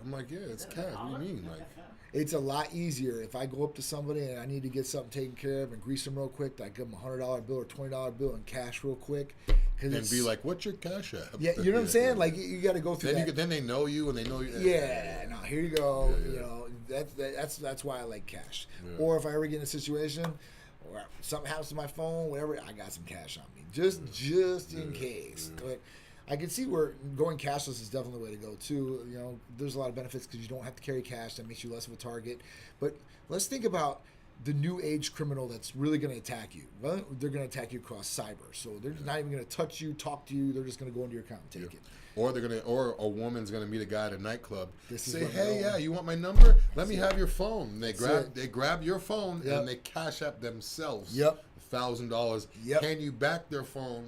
I'm like, yeah, it's cash. What do you mean? Like, it's a lot easier if I go up to somebody and I need to get something taken care of and grease them real quick. I give them a $100 bill or $20 bill in cash real quick. And be like, what's your cash app? Yeah, you know what I'm saying? Yeah. Like you got to go through that. Then they know you and they know you. Yeah, no, here you go. Yeah. You know, that's why I like cash. Yeah. Or if I ever get in a situation or something happens to my phone, whatever, I got some cash on me, just in case. But I can see where going cashless is definitely the way to go too. You know, there's a lot of benefits because you don't have to carry cash. That makes you less of a target. But let's think about the new age criminal that's really going to attack you. Well, they're going to attack you across cyber. So they're not even going to touch you, talk to you. They're just going to go into your account and take it. Or or a woman's gonna meet a guy at a nightclub. Say, hey, yeah, you want my number? Let me have your phone. And they grab your phone and they cash app themselves. $1,000. Hand you back their phone.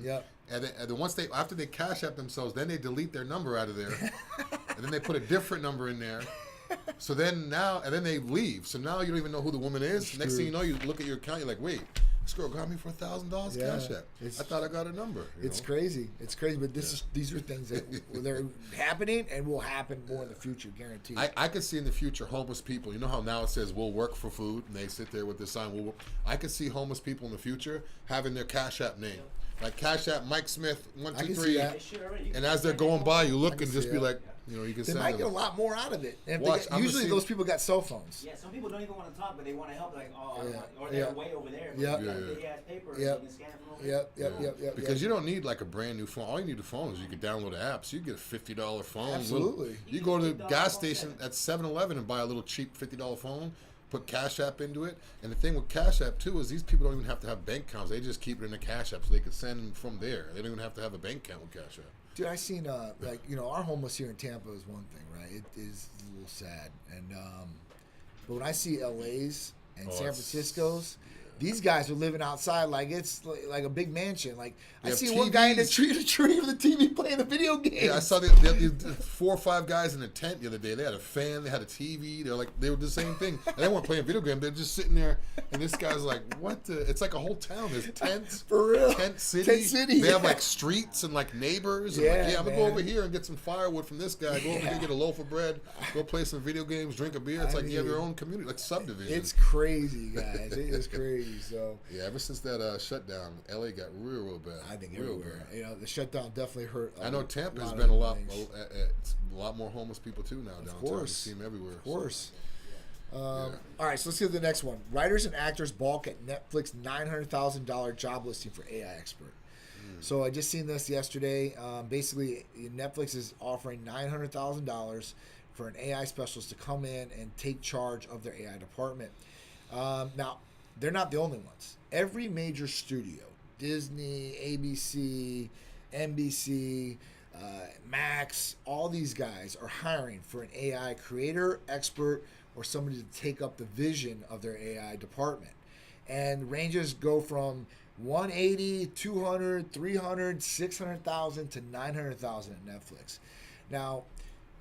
And then once after they cash app themselves, then they delete their number out of there, and then they put a different number in there. So then they leave. So now you don't even know who the woman is. Next thing you know, you look at your account, you're like, wait. This girl got me for $1,000 cash app. I thought I got a number. It's crazy. It's crazy, but these are things that they're happening and will happen more in the future, guaranteed. I could see in the future homeless people. You know how now it says we'll work for food, and they sit there with the sign. I could see homeless people in the future having their cash app name, like Cash App Mike Smith 123, and as they're going by, you look and just be like. You know, you can they might get a lot more out of it. Usually those people got cell phones. Yeah, some people don't even want to talk, but they want to help. Like, or they're way over there. Paper. You can scan from over there. Because you don't need like a brand new phone. All you need a phone is you can download an app. So you get a $50 phone. Absolutely. You go to the gas station at 7-Eleven and buy a little cheap $50 phone. Put Cash App into it. And the thing with Cash App too is these people don't even have to have bank accounts. They just keep it in a Cash App so they can send from there. They don't even have to have a bank account with Cash App. Dude, I seen our homeless here in Tampa is one thing, right? It is a little sad, and but when I see LA's and San Francisco's, these guys are living outside like it's like a big mansion. Like I see one guy in the tree with the TV playing the video game. Yeah, I saw the 4 or 5 guys in a tent the other day. They had a fan, they had a TV. They were the same thing. And they weren't playing video game. They're just sitting there, and this guy's like, "What the?" It's like a whole town. There's tents, for real. Tent City. Tent City. They have like streets and like neighbors. And I'm gonna go over here and get some firewood from this guy. Go over here, get a loaf of bread. Go play some video games, drink a beer. It's like you have your own community, like subdivision. It's crazy, guys. It is crazy. So. Yeah, ever since that shutdown, LA got real bad. I think everywhere. You know, the shutdown definitely hurt. I know Tampa has been a lot more homeless people too now downtown. Of course, you see them everywhere. Of course. All right, so let's get to the next one. Writers and actors balk at Netflix $900,000 job listing for AI expert. So I just seen this yesterday. Basically, Netflix is offering $900,000 for an AI specialist to come in and take charge of their AI department. Now, they're not the only ones. Every major studio, Disney, ABC, NBC, Max, all these guys are hiring for an AI creator, expert, or somebody to take up the vision of their AI department. And ranges go from 180, 200, 300, 600,000 to 900,000 at Netflix. Now,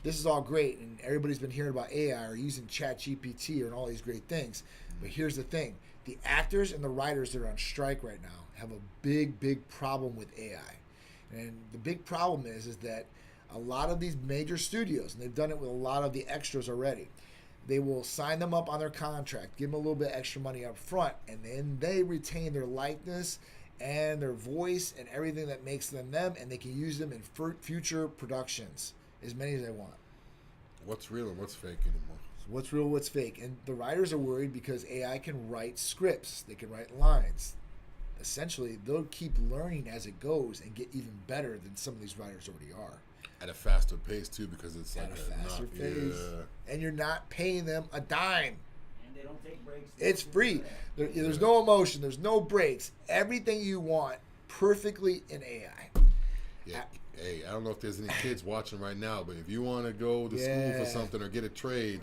this is all great, and everybody's been hearing about AI or using ChatGPT and all these great things. But here's the thing. The actors and the writers that are on strike right now have a big problem with AI. And the big problem is that a lot of these major studios, and they've done it with a lot of the extras already, they will sign them up on their contract, give them a little bit extra money up front, and then they retain their likeness and their voice and everything that makes them them, and they can use them in future productions, as many as they want. What's real and what's fake anymore? What's real, what's fake. And the writers are worried because AI can write scripts. They can write lines. Essentially, they'll keep learning as it goes and get even better than some of these writers already are. At a faster pace, too, because it's at a faster pace. Yeah. And you're not paying them a dime. And they don't take breaks. It's free. There's no emotion. There's no breaks. Everything you want perfectly in AI. Yeah. Hey, I don't know if there's any kids watching right now, but if you want to go to school for something or get a trade,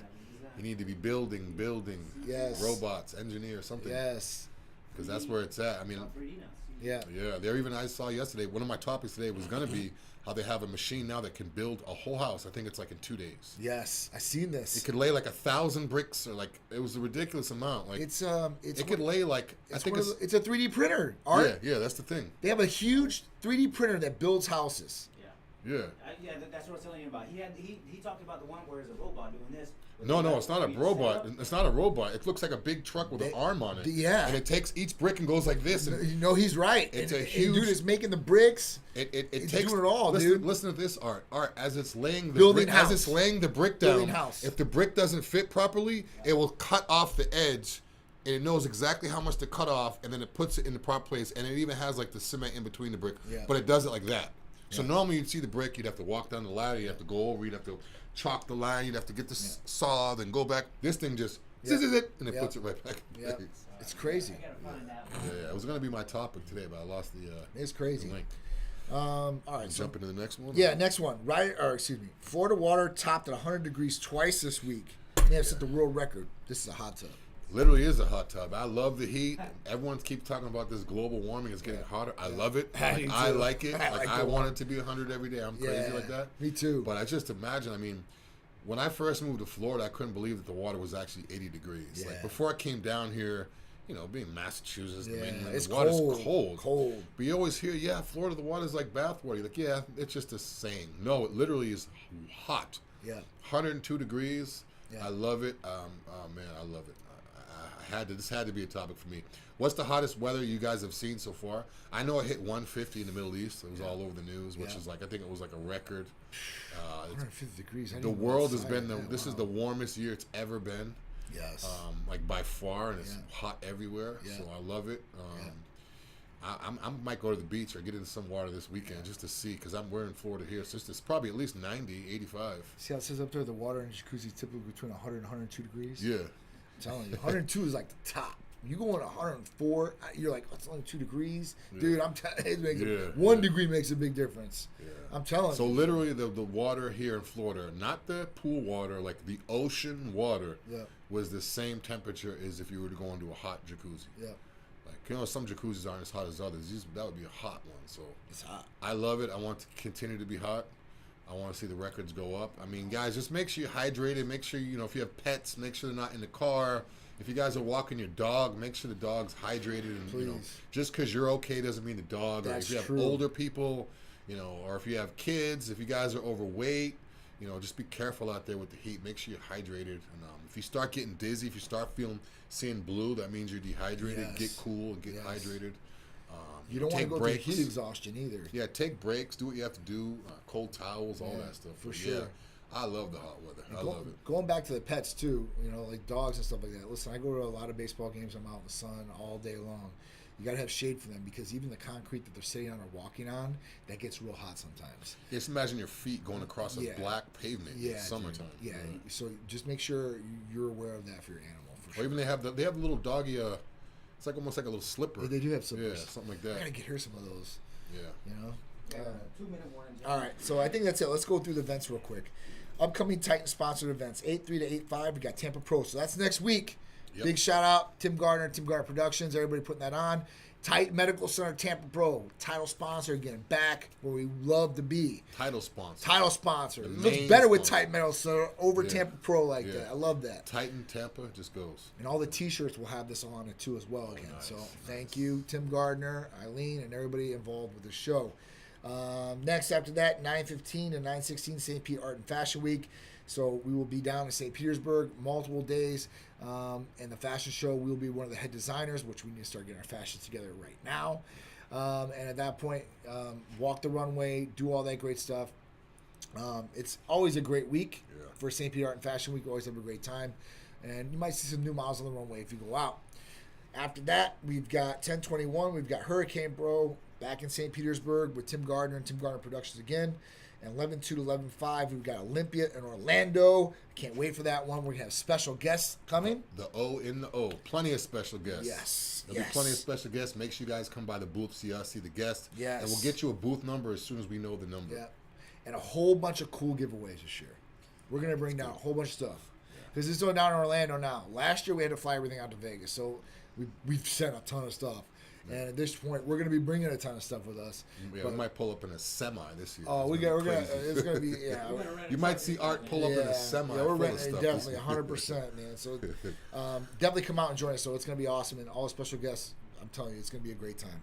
you need to be building robots, engineer, something. Yes. Because that's where it's at. I mean, yeah. I saw yesterday, one of my topics today was going to be how they have a machine now that can build a whole house. I think it's like in 2 days. Yes, I seen this. It could lay like 1,000 bricks, or like it was a ridiculous amount. Like it could lay like it's a 3D printer. Art. Yeah, that's the thing. They have a huge 3D printer that builds houses. Yeah. That's what I was telling you about. He talked about the one where it's a robot doing this. No, it's not a robot. It's not a robot. It looks like a big truck with an arm on it. Yeah. And it takes each brick and goes like this. And you know, he's right. It's a huge... dude is making the bricks. It takes doing it all, dude. Listen to this, Art. As it's laying the brick down, if the brick doesn't fit properly, it will cut off the edge. And it knows exactly how much to cut off, and then it puts it in the proper place. And it even has like the cement in between the brick. Yeah. But it does it like that. So normally you'd see the brick, you'd have to walk down the ladder, you'd have to go over, you'd have to chalk the line, you'd have to get the saw, then go back. This thing just scissors it, and it puts it right back in place. It's crazy. Yeah, it was going to be my topic today, but I lost the It's crazy. the link. All right, so Jump into the next one? yeah, next one. Florida water topped at 100 degrees twice this week. They have set the world record. This is a hot tub. Literally is a hot tub. I love the heat. Everyone keeps talking about this global warming. It's getting hotter. I love it. I like it. I want it to be 100 every day. I'm crazy like that. Me too. But I just imagine, I mean, when I first moved to Florida, I couldn't believe that the water was actually 80 degrees. Yeah. Like before I came down here, you know, being Massachusetts, It's the water's cold. Cold. But you always hear, Florida, the water's like bath water. You're like, yeah, it's just a saying. No, it literally is hot. Yeah. 102 degrees. Yeah. I love it. Oh man, I love it. This had to be a topic for me. What's the hottest weather you guys have seen so far? I know it hit 150 in the Middle East. It was all over the news, which is like, I think it was like a record. 150 degrees. The world has been, this is the warmest year it's ever been. Yes. Like by far, and it's hot everywhere. Yeah. So I love it. I might go to the beach or get into some water this weekend just to see, because we're in Florida here. So it's probably at least 90, 85. See how it says up there, the water in jacuzzi is typically between 100 and 102 degrees? Yeah. I'm telling you, 102 is like the top. You go on 104, you're like, oh, it's only 2 degrees. Dude, I'm telling you, 1 degree makes a big difference. Yeah. I'm telling you. So literally the water here in Florida, not the pool water, like the ocean water, was the same temperature as if you were to go into a hot jacuzzi. Yeah. Like, some jacuzzis aren't as hot as others. That would be a hot one. So it's hot. I love it. I want to continue to be hot. I want to see the records go up. I mean, guys, just make sure you're hydrated. Make sure, if you have pets, make sure they're not in the car. If you guys are walking your dog, make sure the dog's hydrated. And, just because you're okay doesn't mean the dog. Or if you have older people, or if you have kids, if you guys are overweight, just be careful out there with the heat. Make sure you're hydrated. And if you start getting dizzy, if you start seeing blue, that means you're dehydrated. Yes. Get cool and get hydrated. You don't want to go through heat exhaustion either. Yeah, take breaks. Do what you have to do. Cold towels, all that stuff. For sure. Yeah, I love the hot weather. I love it. Going back to the pets too, like dogs and stuff like that. Listen, I go to a lot of baseball games. I'm out in the sun all day long. You got to have shade for them, because even the concrete that they're sitting on or walking on, that gets real hot sometimes. Just imagine your feet going across a black pavement in summertime. Yeah. So just make sure you're aware of that for your animal. For sure. Or even they have the little doggy. It's like almost like a little slipper. They do have slippers. Yeah, something like that. I gotta get her some of those. Yeah. 2-minute warning. All right, so I think that's it. Let's go through the events real quick. Upcoming Titan sponsored events, 8-3 to 8-5. We got Tampa Pro, so that's next week. Yep. Big shout out Tim Gardner Productions. Everybody putting that on. Titan Medical Center Tampa Pro, title sponsor again, back where we love to be. Title sponsor. It looks better with Titan Medical Center over Tampa Pro like that. I love that. Titan Tampa just goes. And all the T-shirts will have this on it too as well again. Nice, so thank you, Tim Gardner, Eileen, and everybody involved with the show. Next after that, 9/15 and 9/16 St. Pete Art and Fashion Week. So we will be down in St. Petersburg multiple days. And the fashion show, we'll be one of the head designers, which we need to start getting our fashion together right now. And at that point, walk the runway, do all that great stuff. It's always a great week for St. Pete Art and Fashion Week. We always have a great time. And you might see some new models on the runway if you go out. After that, we've got 10/21. We've got Hurricane Bro back in St. Petersburg with Tim Gardner and Tim Gardner Productions again. And 11/2 to 11/5, we've got Olympia in Orlando. Can't wait for that one. We're going to have special guests coming. The O in the O. Plenty of special guests. Yes. There'll be plenty of special guests. Make sure you guys come by the booth, see us, see the guests. Yes. And we'll get you a booth number as soon as we know the number. Yeah. And a whole bunch of cool giveaways this year. We're going to bring down a whole bunch of stuff. Because it's going down in Orlando now. Last year, we had to fly everything out to Vegas. So we've sent a ton of stuff. And at this point, we're going to be bringing a ton of stuff with us. Yeah, we might pull up in a semi this year. Oh, it's going to be, You might see Art pull up in a semi. Yeah, we're renting, definitely, 100%, man. So definitely come out and join us. So it's going to be awesome. And all the special guests, I'm telling you, it's going to be a great time.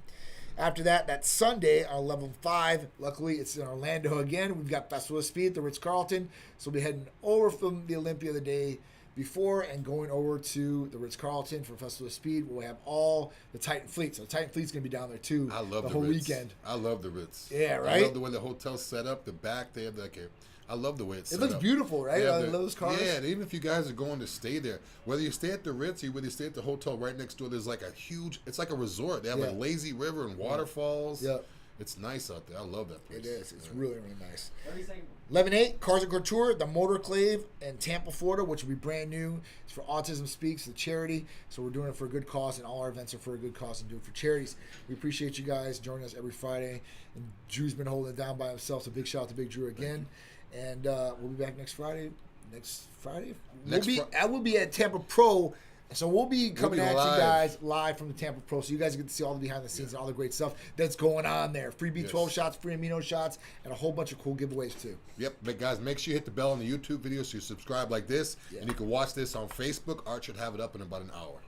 After that, that's Sunday on 11/5. Luckily, it's in Orlando again. We've got Festival of Speed at the Ritz-Carlton. So we'll be heading over from the Olympia the day before and going over to the Ritz-Carlton for Festival of Speed. We'll have all the Titan Fleet. So the Titan Fleet's going to be down there too. I love the whole Ritz. Weekend. I love the Ritz. Yeah, right? I love the way the hotel's set up. The back, they have I love the way it's set up. It looks beautiful, right? I love those cars. Yeah, and even if you guys are going to stay there, whether you stay at the Ritz or whether you stay at the hotel right next door, there's like a huge, it's like a resort. They have a lazy river and waterfalls. Yep. It's nice out there. I love that place. It is. It's really, really nice. What do you think? 11-8, Cars and Couture, the Motorclave in Tampa, Florida, which will be brand new. It's for Autism Speaks, the charity. So we're doing it for a good cause, and all our events are for a good cause and do it for charities. We appreciate you guys joining us every Friday. And Drew's been holding it down by himself, so big shout out to Big Drew again. And we'll be back next Friday. I will be at Tampa Pro. So we'll be coming at you guys live from the Tampa Pro, so you guys get to see all the behind the scenes and all the great stuff that's going on there. Free B12 shots, free amino shots, and a whole bunch of cool giveaways too. Yep, but guys, make sure you hit the bell on the YouTube video so you subscribe like this, and you can watch this on Facebook. Art should have it up in about an hour.